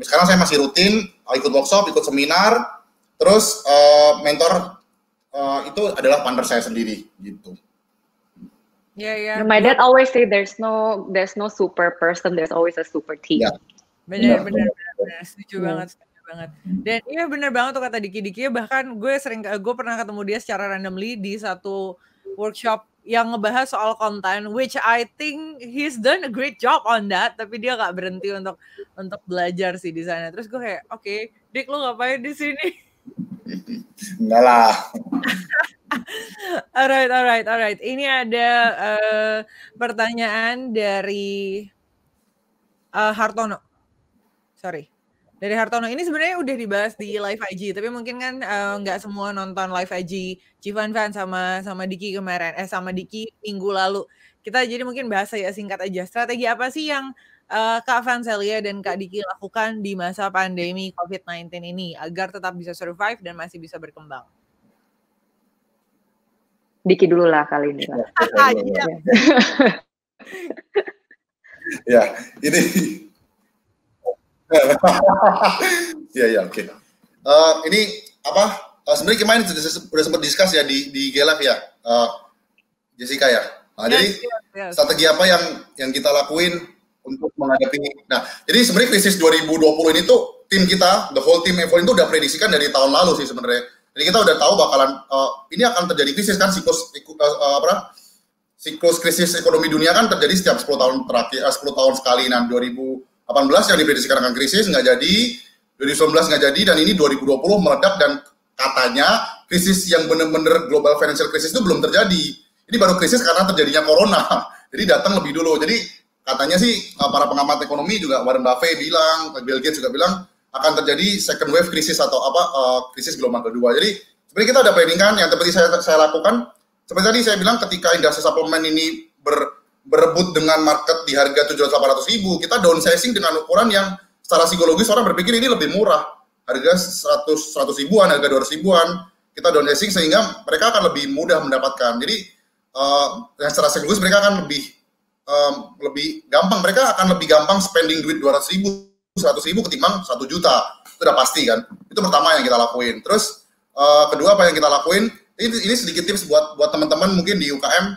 sekarang saya masih rutin ikut workshop, ikut seminar, terus mentor itu adalah partner saya sendiri gitu. Yeah. My dad always say there's no super person, there's always a super team. Yeah. Benar, setuju banget. Dan iya benar banget tuh kata Diki bahkan gue pernah ketemu dia secara randomly di satu workshop yang ngebahas soal konten, which I think he's done a great job on that, tapi dia gak berhenti untuk belajar sih di sana. Terus gue kayak, oke, Dik, lu ngapain di sini? Enggak lah. Alright. Ini ada pertanyaan dari Hartono. Sorry. Dari Hartono. Ini sebenarnya udah dibahas di live IG, tapi mungkin kan nggak semua nonton live IG Civan Van sama Diki kemarin, sama Diki minggu lalu. Kita jadi mungkin bahas ya singkat aja. Strategi apa sih yang Kak Vancelia dan Kak Diki lakukan di masa pandemi COVID-19 ini agar tetap bisa survive dan masih bisa berkembang? Diki dulu lah kali ini. Ya, ini. Ya, oke. Ini apa? Sebenarnya kemarin sudah sempat discuss ya di Gelaf ya, Jessica ya. Nah, jadi strategi apa yang kita lakuin untuk menghadapi? Nah, jadi sebenarnya krisis 2020 ini tuh tim kita, the whole team Evolin itu udah prediksikan dari tahun lalu sih sebenarnya. Jadi kita udah tahu bakalan ini akan terjadi krisis kan, siklus krisis ekonomi dunia kan terjadi setiap 10 tahun terakhir, 10 tahun sekali. Nah, 2018 yang diprediksikan akan krisis nggak jadi, 2019 nggak jadi, dan ini 2020 meledak dan katanya krisis yang benar-benar global financial crisis itu belum terjadi. Ini baru krisis karena terjadinya corona. Jadi datang lebih dulu. Jadi katanya sih para pengamat ekonomi juga, Warren Buffett bilang, Bill Gates juga bilang akan terjadi second wave krisis atau krisis gelombang kedua. Jadi sebenarnya kita ada planning kan, yang seperti saya lakukan. Seperti tadi saya bilang, ketika industri suplemen ini berebut dengan market di harga 700-800 ribu, kita downsizing dengan ukuran yang secara psikologis orang berpikir ini lebih murah, harga 100 ribuan, harga 200 ribuan, kita downsizing sehingga mereka akan lebih mudah mendapatkan. Jadi secara psikologis mereka akan lebih gampang, mereka akan lebih gampang spending duit 200 ribu, 100 ribu ketimbang 1 juta, itu udah pasti kan. Itu pertama yang kita lakuin. Terus kedua apa yang kita lakuin, ini sedikit tips buat teman-teman mungkin di UKM.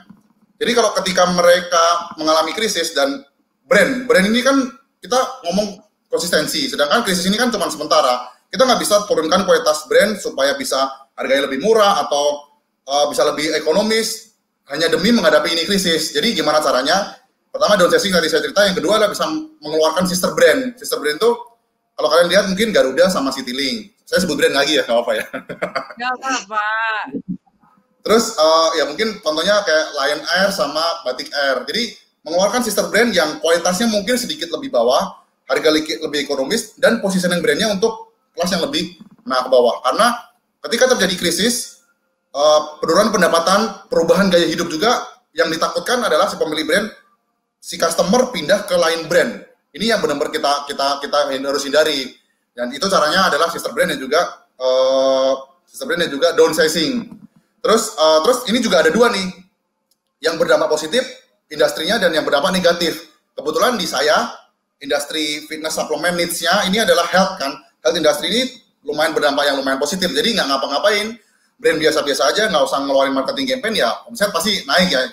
Jadi kalau ketika mereka mengalami krisis dan brand ini kan kita ngomong konsistensi, sedangkan krisis ini kan cuma sementara. Kita nggak bisa turunkan kualitas brand supaya bisa harganya lebih murah atau bisa lebih ekonomis hanya demi menghadapi ini krisis. Jadi gimana caranya? Pertama downsizing tadi saya cerita, yang kedua adalah bisa mengeluarkan sister brand. Sister brand itu kalau kalian lihat mungkin Garuda sama Citylink. Saya sebut brand lagi ya, nggak apa-apa ya. Nggak apa-apa. Terus ya mungkin contohnya kayak Lion Air sama Batik Air. Jadi mengeluarkan sister brand yang kualitasnya mungkin sedikit lebih bawah, harga lebih ekonomis, dan positioning brandnya untuk kelas yang lebih ke bawah. Karena ketika terjadi krisis, penurunan pendapatan, perubahan gaya hidup juga, yang ditakutkan adalah si pemilik brand, si customer pindah ke lain brand. Ini yang benar-benar kita harus hindari. Dan itu caranya adalah sister brand dan juga downsizing. Terus ini juga ada dua nih, yang berdampak positif industrinya dan yang berdampak negatif. Kebetulan di saya industri fitness supplement niche-nya ini adalah health kan. Health industry ini lumayan berdampak yang lumayan positif. Jadi nggak ngapa-ngapain, brand biasa-biasa aja, nggak usah ngeluarin marketing campaign, ya omset pasti naik ya.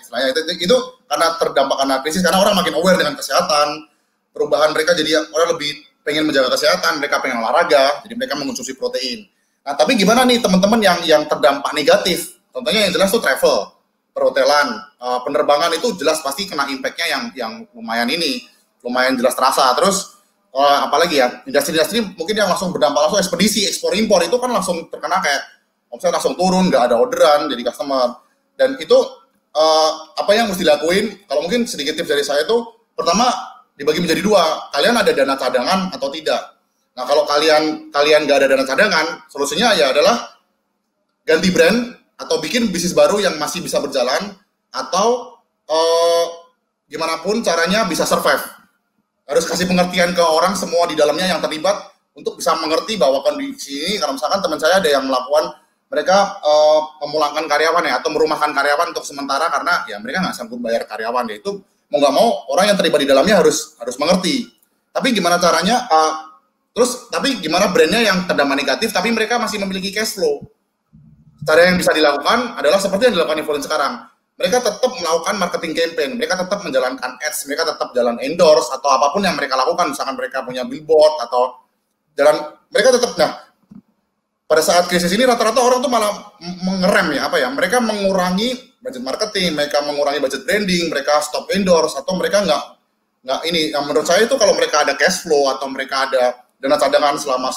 Itu karena terdampak karena krisis, karena orang makin aware dengan kesehatan, perubahan mereka jadi orang lebih pengen menjaga kesehatan, mereka pengen olahraga, jadi mereka mengkonsumsi protein. Nah, tapi gimana nih teman-teman yang terdampak negatif? Contohnya yang jelas tuh travel, perhotelan, penerbangan itu jelas pasti kena impact-nya yang lumayan jelas terasa. Terus apalagi ya, industri-industri mungkin yang langsung berdampak langsung, ekspedisi, ekspor impor itu kan langsung terkena kayak omset langsung turun, nggak ada orderan jadi customer. Dan itu apa yang mesti dilakuin? Kalau mungkin sedikit tips dari saya itu, pertama dibagi menjadi dua, kalian ada dana cadangan atau tidak. Nah kalau kalian nggak ada dana cadangan, solusinya ya adalah ganti brand atau bikin bisnis baru yang masih bisa berjalan, atau gimana pun caranya bisa survive. Harus kasih pengertian ke orang semua di dalamnya yang terlibat untuk bisa mengerti bahwa kondisi ini, kalau misalkan teman saya ada yang melakukan mereka memulangkan karyawan ya, atau merumahkan karyawan untuk sementara karena ya mereka nggak sanggup bayar karyawan ya. Itu mau nggak mau orang yang terlibat di dalamnya harus mengerti. Tapi gimana caranya? Tapi gimana brandnya yang terdampak negatif tapi mereka masih memiliki cash flow? Cara yang bisa dilakukan adalah seperti yang dilakukan Evolent sekarang. Mereka tetap melakukan marketing campaign, mereka tetap menjalankan ads, mereka tetap jalan endorse atau apapun yang mereka lakukan, misalkan mereka punya billboard atau mereka tetap. Nah, pada saat krisis ini rata-rata orang tuh malah mengerem ya, mereka mengurangi budget marketing, mereka mengurangi budget branding, mereka stop endorse atau mereka nggak ini. Yang menurut saya itu kalau mereka ada cash flow atau mereka ada dana cadangan selama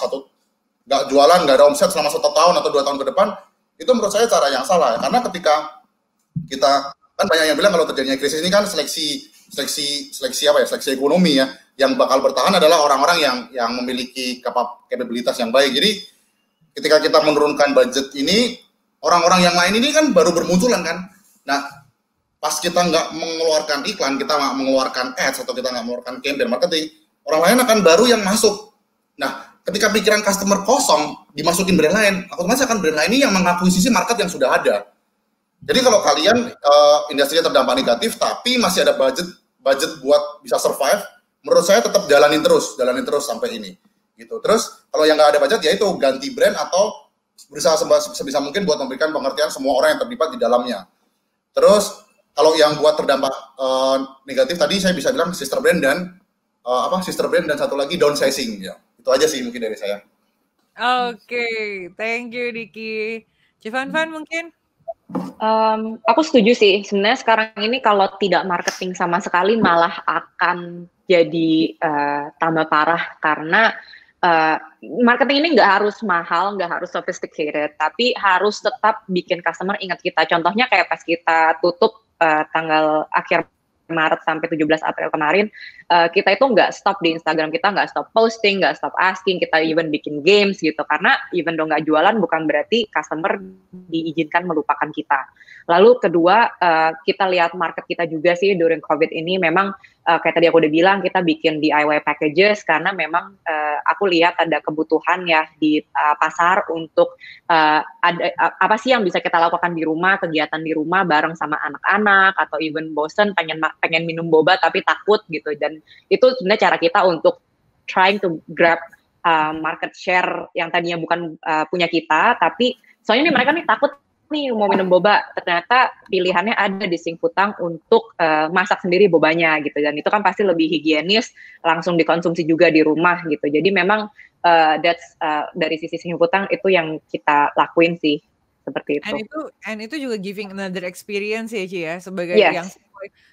nggak jualan, nggak ada omset selama 1 tahun atau 2 tahun ke depan, itu menurut saya cara yang salah ya. Karena ketika kita kan banyak yang bilang kalau terjadinya krisis ini kan seleksi ekonomi ya, yang bakal bertahan adalah orang-orang yang memiliki kapabilitas yang baik. Jadi ketika kita menurunkan budget ini, orang-orang yang lain ini kan baru bermunculan kan. Nah, pas kita nggak mengeluarkan iklan, kita nggak mengeluarkan ads atau kita nggak mengeluarkan campaign marketing, orang lain akan baru yang masuk. Nah, ketika pikiran customer kosong dimasukin brand lain, otomatis akan brand lain ini yang mengakuisisi market yang sudah ada. Jadi kalau kalian industrinya terdampak negatif tapi masih ada budget buat bisa survive, menurut saya tetap jalanin terus sampai ini gitu. Terus kalau yang nggak ada budget ya itu ganti brand atau berusaha sebisa mungkin buat memberikan pengertian semua orang yang terlibat di dalamnya. Terus kalau yang buat terdampak negatif tadi saya bisa bilang sister brand dan satu lagi downsizing ya. Itu aja sih mungkin dari saya. Oke, thank you Diki. Civan mungkin? Aku setuju sih. Sebenarnya sekarang ini kalau tidak marketing sama sekali malah akan jadi tambah parah karena marketing ini nggak harus mahal, nggak harus sophisticated, tapi harus tetap bikin customer ingat kita. Contohnya kayak pas kita tutup tanggal akhir Maret sampai 17 April kemarin, kita itu nggak stop di Instagram, kita nggak stop posting, nggak stop asking, kita even bikin games gitu, karena even dong nggak jualan bukan berarti customer diizinkan melupakan kita. Lalu kedua, kita lihat market kita juga sih during COVID ini memang kayak tadi aku udah bilang kita bikin DIY packages karena memang aku lihat ada kebutuhan ya di pasar untuk apa sih yang bisa kita lakukan di rumah, kegiatan di rumah bareng sama anak-anak atau even bosen pengen minum boba tapi takut gitu, dan itu sebenarnya cara kita untuk trying to grab market share yang tadinya bukan punya kita, tapi soalnya nih mereka nih takut nih mau minum boba, ternyata pilihannya ada di Singfutang untuk masak sendiri bobanya gitu, dan itu kan pasti lebih higienis, langsung dikonsumsi juga di rumah gitu. Jadi memang dari sisi Singfutang itu yang kita lakuin sih seperti itu. And itu juga giving another experience ya Ci ya, sebagai yang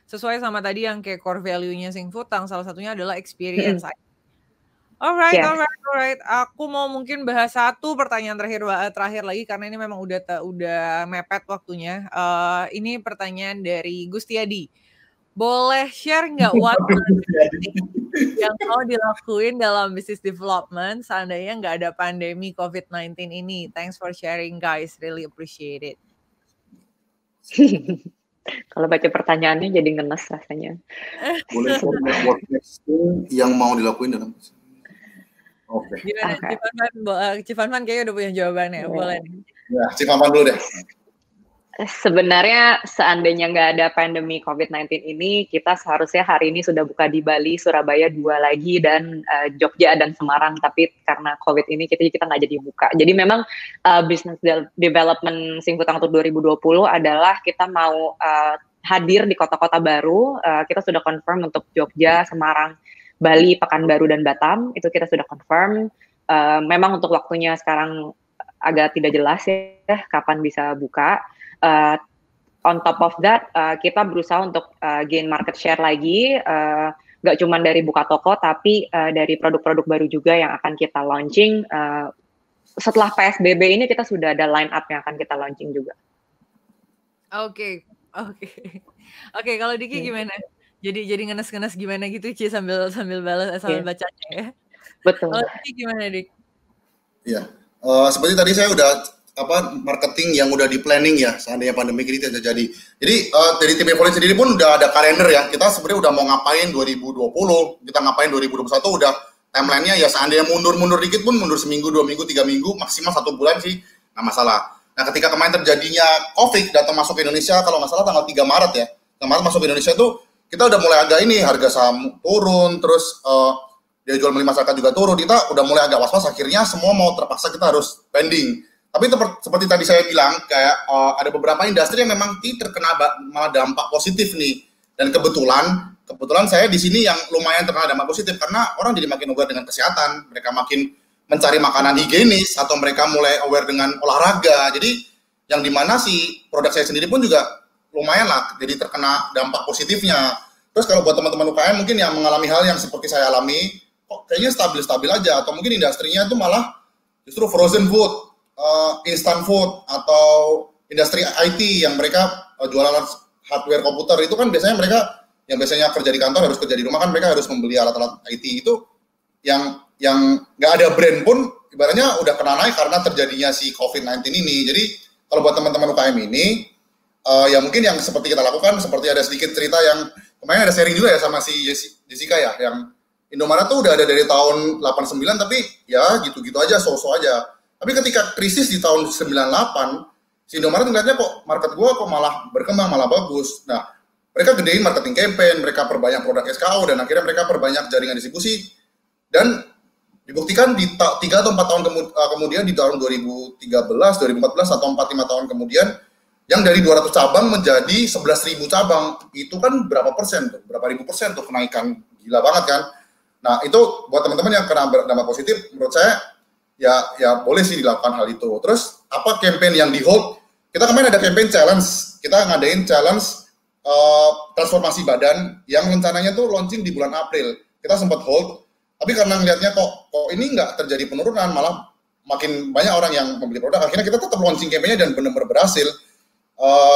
sesuai sama tadi yang kayak core value-nya Singfutang, salah satunya adalah experience. Alright. Aku mau mungkin bahas satu pertanyaan terakhir lagi karena ini memang udah mepet waktunya. Ini pertanyaan dari Gustiadi. Boleh share nggak yang mau dilakuin dalam business development seandainya nggak ada pandemi COVID-19 ini? Thanks for sharing guys, really appreciate it. Kalau baca pertanyaannya jadi ngenes rasanya. Boleh what next yang mau dilakuin dalam business? Oke. Gimana? Civan kayaknya udah punya jawabannya. Boleh. Ya, Civan dulu deh. Sebenarnya seandainya nggak ada pandemi COVID-19 ini, kita seharusnya hari ini sudah buka di Bali, Surabaya 2 lagi, dan Jogja dan Semarang. Tapi karena COVID ini kita nggak jadi buka. Jadi memang business development Singfutang untuk 2020 adalah kita mau hadir di kota-kota baru. Kita sudah confirm untuk Jogja, Semarang, Bali, Pekanbaru, dan Batam. Itu kita sudah confirm. Memang untuk waktunya sekarang agak tidak jelas ya kapan bisa buka. On top of that, kita berusaha untuk gain market share lagi, nggak cuma dari buka toko, tapi dari produk-produk baru juga yang akan kita launching. Setelah PSBB ini kita sudah ada line up yang akan kita launching juga. Oke. Kalau Diki gimana? Jadi ngenes-ngenes gimana gitu Ci sambil balas bacanya ya. Betul. Kalau Diki gimana Dik? Iya. Seperti tadi saya udah marketing yang udah di planning ya seandainya pandemi ini tidak terjadi. Jadi dari tim Evolent sendiri pun udah ada kalender ya. Kita sebenarnya udah mau ngapain 2020, kita ngapain 2021 udah timelinenya ya, seandainya mundur dikit pun mundur seminggu, 2 minggu, 3 minggu, maksimal 1 bulan sih nggak masalah. Nah, ketika kemarin terjadinya COVID datang masuk ke Indonesia, kalau nggak salah tanggal 3 Maret ya, kemarin masuk ke Indonesia tuh kita udah mulai agak ini, harga saham turun, terus dia jual beli masyarakat juga turun, kita udah mulai agak was-was, akhirnya semua mau terpaksa kita harus pending. Tapi seperti tadi saya bilang, kayak ada beberapa industri yang memang terkena malah dampak positif nih. Dan kebetulan saya di sini yang lumayan terkena dampak positif karena orang jadi makin aware dengan kesehatan, mereka makin mencari makanan higienis atau mereka mulai aware dengan olahraga. Jadi yang dimana si produk saya sendiri pun juga lumayan lah jadi terkena dampak positifnya. Terus kalau buat teman-teman UKM mungkin yang mengalami hal yang seperti saya alami, kok kayaknya stabil-stabil aja, atau mungkin industrinya itu malah justru frozen food, instant food, atau industri IT yang mereka jualan hardware komputer, itu kan biasanya mereka yang biasanya kerja di kantor harus kerja di rumah, kan mereka harus membeli alat-alat IT itu yang nggak ada brand pun ibaratnya udah kena naik karena terjadinya si COVID-19 ini. Jadi kalau buat teman-teman UKM ini ya mungkin yang seperti kita lakukan, seperti ada sedikit cerita yang kemarin ada sharing juga ya sama si Jessica ya, yang Indomaret tuh udah ada dari tahun 89 tapi ya gitu-gitu aja, so-so aja. Tapi ketika krisis di tahun 98, si Indomaret ngeliatnya kok market gua kok malah berkembang, malah bagus. Nah, mereka gedein marketing campaign, mereka perbanyak produk SKU, dan akhirnya mereka perbanyak jaringan distribusi. Dan dibuktikan di 3 atau 4 tahun kemudian, di tahun 2013, 2014, atau 4-5 tahun kemudian, yang dari 200 cabang menjadi 11.000 cabang. Itu kan berapa persen tuh? Berapa ribu persen tuh kenaikan, gila banget kan? Nah, itu buat teman-teman yang kena dampak positif, menurut saya, ya boleh sih dilakukan hal itu. Terus, apa campaign yang di hold? Kita kemarin ada campaign challenge, kita ngadain challenge transformasi badan yang rencananya tuh launching di bulan April. Kita sempat hold, tapi karena ngelihatnya kok ini nggak terjadi penurunan, malah makin banyak orang yang membeli produk, akhirnya kita tetap launching campaign-nya dan benar-benar berhasil.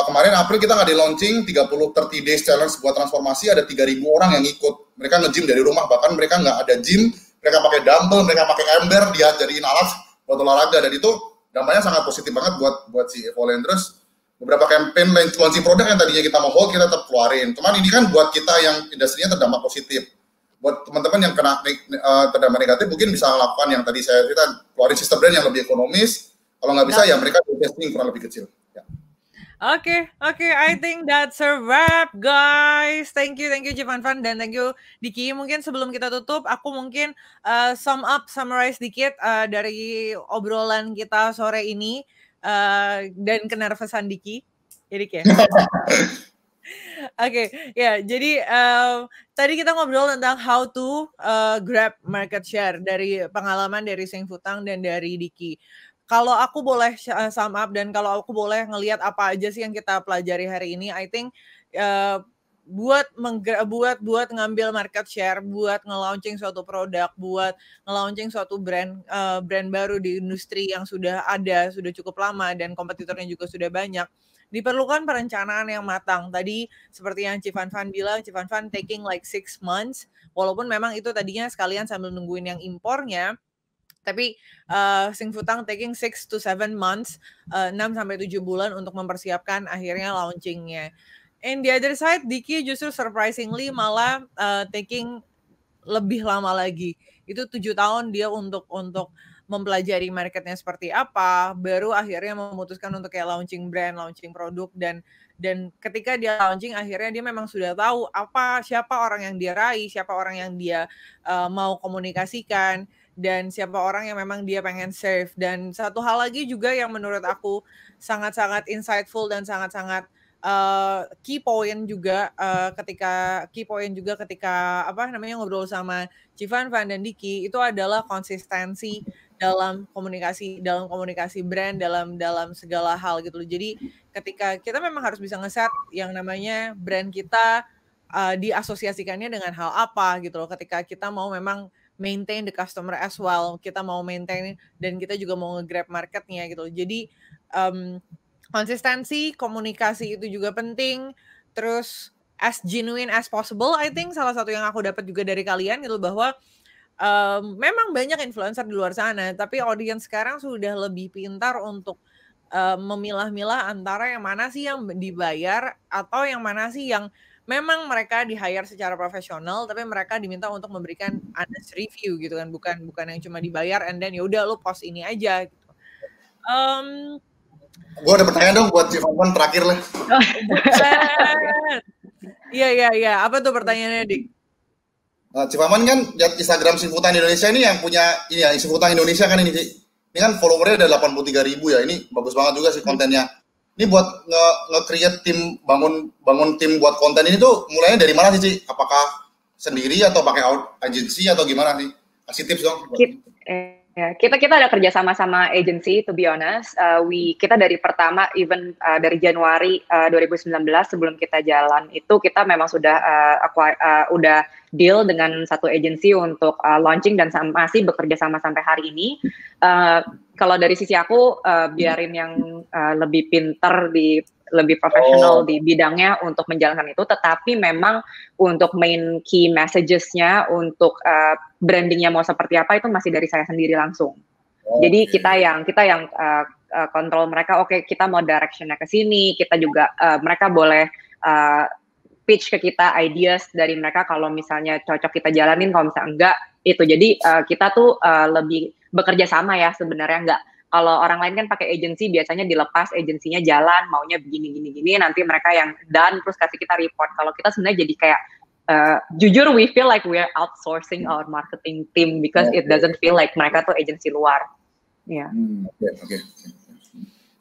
Kemarin April kita ngadain launching 30 days challenge buat transformasi, ada 3.000 orang yang ikut. Mereka nge-gym dari rumah, bahkan mereka nggak ada gym, mereka pakai dumbbell, mereka pakai ember, dia jadiin alat buat olahraga, dan itu dampaknya sangat positif banget buat si Evolen. Terus beberapa campaign launching produk yang tadinya kita mau hold, kita tetap keluarin. Cuman ini kan buat kita yang industrinya terdampak positif. Buat teman-teman yang kena terdampak negatif, mungkin bisa melakukan yang tadi saya cerita, keluarin sistem brand yang lebih ekonomis. Kalau nggak bisa, ya mereka investing kurang lebih kecil. Ya. Okay, I think that's a wrap, guys. Thank you Civanvan, dan thank you Diki. Mungkin sebelum kita tutup, aku mungkin summarize dikit dari obrolan kita sore ini dan kenervesan Diki. Jadi kayak. Oke, ya. Jadi tadi kita ngobrol tentang how to grab market share dari pengalaman dari Sing Futang dan dari Diki. Kalau aku boleh sum up dan kalau aku boleh ngelihat apa aja sih yang kita pelajari hari ini, I think buat ngambil market share, buat nge-launching suatu produk, buat nge-launching suatu brand baru di industri yang sudah ada, sudah cukup lama dan kompetitornya juga sudah banyak, diperlukan perencanaan yang matang. Tadi seperti yang Civanvan bilang, Civanvan taking like 6 months, walaupun memang itu tadinya sekalian sambil nungguin yang impornya. Tapi Sing Futang taking 6 to 7 months, 6-7 bulan untuk mempersiapkan akhirnya launchingnya. And the other side, Diki justru surprisingly malah taking lebih lama lagi. Itu 7 tahun dia untuk mempelajari marketnya seperti apa, baru akhirnya memutuskan untuk kayak launching brand, launching produk, dan ketika dia launching akhirnya dia memang sudah tahu siapa orang yang dia raih, siapa orang yang dia mau komunikasikan, dan siapa orang yang memang dia pengen serve. Dan satu hal lagi juga yang menurut aku sangat-sangat insightful dan sangat-sangat key point juga ketika ngobrol sama Civanvan dan Diki, itu adalah konsistensi dalam komunikasi brand, dalam segala hal gitu. Jadi ketika kita memang harus bisa ngeset yang namanya brand kita diasosiasikannya dengan hal apa gitu loh. Ketika kita mau memang maintain the customer as well, kita mau maintain dan kita juga mau nge-grab marketnya gitu. Jadi konsistensi, komunikasi itu juga penting. Terus as genuine as possible, I think salah satu yang aku dapat juga dari kalian gitu, bahwa memang banyak influencer di luar sana, tapi audience sekarang sudah lebih pintar untuk memilah-milah antara yang mana sih yang dibayar atau yang mana sih yang memang mereka di-hire secara profesional, tapi mereka diminta untuk memberikan honest review gitu kan, bukan yang cuma dibayar and then ya udah lu post ini aja gitu. Gue ada pertanyaan dong buat Chief Fanfan terakhir lah. Iya. Apa tuh pertanyaannya, Dik? Chief Fanfan kan lihat Instagram Singfutan Indonesia ini yang punya ini ya, Singfutan Indonesia kan ini, Ci. Ini kan followernya ada 83.000 ya. Ini bagus banget juga sih kontennya. Ini buat nge-create tim, bangun tim buat konten ini tuh mulainya dari mana sih, Ci? Apakah sendiri atau pakai agency atau gimana sih? Kasih tips dong. Kita ada kerja sama agency, to be honest. Kita dari pertama, even dari Januari 2019 sebelum kita jalan itu kita memang sudah udah deal dengan satu agency untuk launching dan masih bekerja sama sampai hari ini. Kalau dari sisi aku biarin yang lebih pinter lebih profesional di bidangnya untuk menjalankan itu, tetapi memang untuk main key messages-nya, untuk brandingnya mau seperti apa itu masih dari saya sendiri langsung. Jadi kita yang kontrol mereka, oke, kita mau direction-nya ke sini, kita juga mereka boleh pitch ke kita ideas dari mereka kalau misalnya cocok kita jalanin, kalau misalnya enggak itu. Jadi kita tuh lebih bekerja sama ya sebenarnya, enggak. Kalau orang lain kan pakai agency, biasanya dilepas agensinya jalan, maunya begini, nanti mereka yang done, terus kasih kita report. Kalau kita sebenarnya jadi kayak, jujur we feel like we're outsourcing our marketing team, because it doesn't feel like mereka tuh agensi luar. Ya.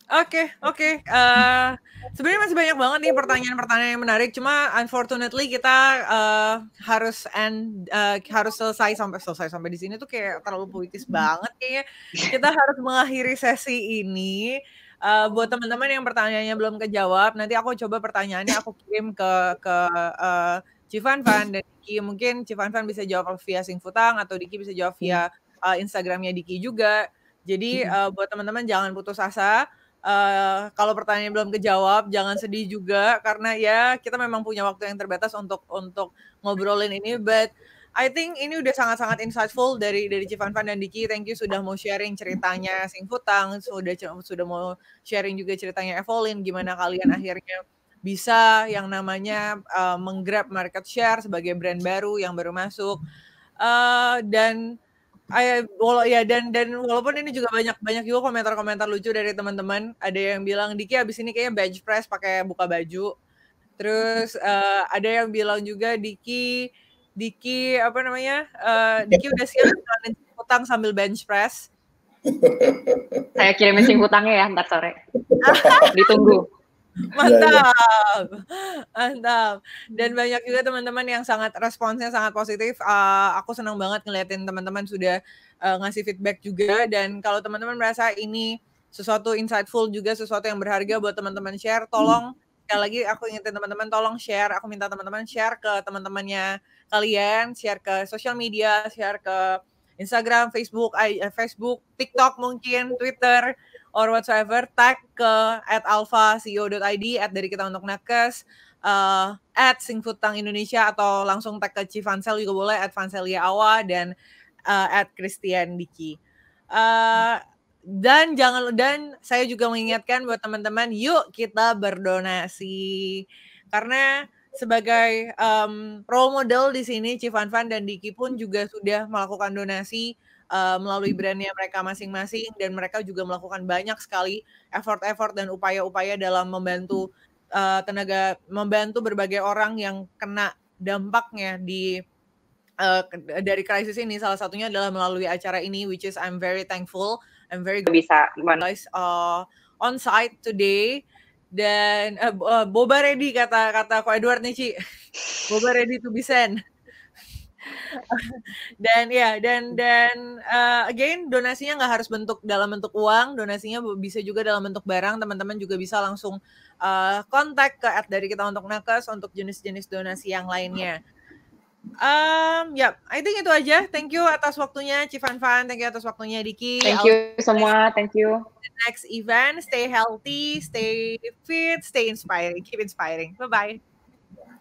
Oke. Sebenarnya masih banyak banget nih pertanyaan-pertanyaan yang menarik. Cuma unfortunately kita harus selesai sampai di sini tuh kayak terlalu puitis banget kayaknya. Kita harus mengakhiri sesi ini. Buat teman-teman yang pertanyaannya belum kejawab, nanti aku coba pertanyaannya aku kirim ke Chief Fanfan dan Diki. Mungkin Chief Fanfan bisa jawab via Singfutang atau Diki bisa jawab via Instagramnya Diki juga. Jadi buat teman-teman jangan putus asa. Kalau pertanyaan belum kejawab, jangan sedih juga karena ya kita memang punya waktu yang terbatas untuk ngobrolin ini. But I think ini udah sangat-sangat insightful dari Chief Fanfan dan Diki. Thank you sudah mau sharing ceritanya Singfutang, sudah mau sharing juga ceritanya Evolin, gimana kalian akhirnya bisa yang namanya menggrab market share sebagai brand baru yang baru masuk. Dan walaupun ini juga banyak juga komentar-komentar lucu dari teman-teman. Ada yang bilang Diki abis ini kayaknya bench press pakai buka baju. Terus ada yang bilang juga Diki apa namanya? Diki udah siap jalanin Singfutang sambil bench press. Saya kirimin Singfutangnya ya ntar sore. Ditunggu. Mantap. Dan banyak juga teman-teman yang responsnya sangat positif. Aku senang banget ngeliatin teman-teman sudah ngasih feedback juga. Dan kalau teman-teman merasa ini sesuatu insightful juga, sesuatu yang berharga buat teman-teman share, tolong sekali lagi aku ingetin teman-teman tolong share. Aku minta teman-teman share ke teman-temannya kalian, share ke social media, share ke Instagram, Facebook, TikTok mungkin, Twitter, or whatsoever, tag ke @alpha.co.id, @dari kita untuk nakes, @Singfutang Indonesia, atau langsung tag ke Chief Fansel juga boleh, @Fanselia Awa, dan @Christian Diki. Dan saya juga mengingatkan buat teman-teman, yuk kita berdonasi. Karena sebagai role model di sini, Chief Fanfan dan Diki pun juga sudah melakukan donasi melalui brandnya mereka masing-masing, dan mereka juga melakukan banyak sekali effort dan upaya-upaya dalam membantu membantu berbagai orang yang kena dampaknya dari krisis ini. Salah satunya adalah melalui acara ini, which is I'm very thankful. I'm very bisa guys on site today. Dan Boba ready kata Ko Edward nih, Ci. Boba ready to be sent. Dan again, donasinya nggak harus dalam bentuk uang, donasinya bisa juga dalam bentuk barang. Teman-teman juga bisa langsung kontak ke @dari kita untuk nakes untuk jenis-jenis donasi yang lainnya. I think itu aja. Thank you atas waktunya Chief Fanfan, thank you atas waktunya Diki. Thank you semua, thank you. The next event, stay healthy, stay fit, stay inspiring, keep inspiring. Bye-bye.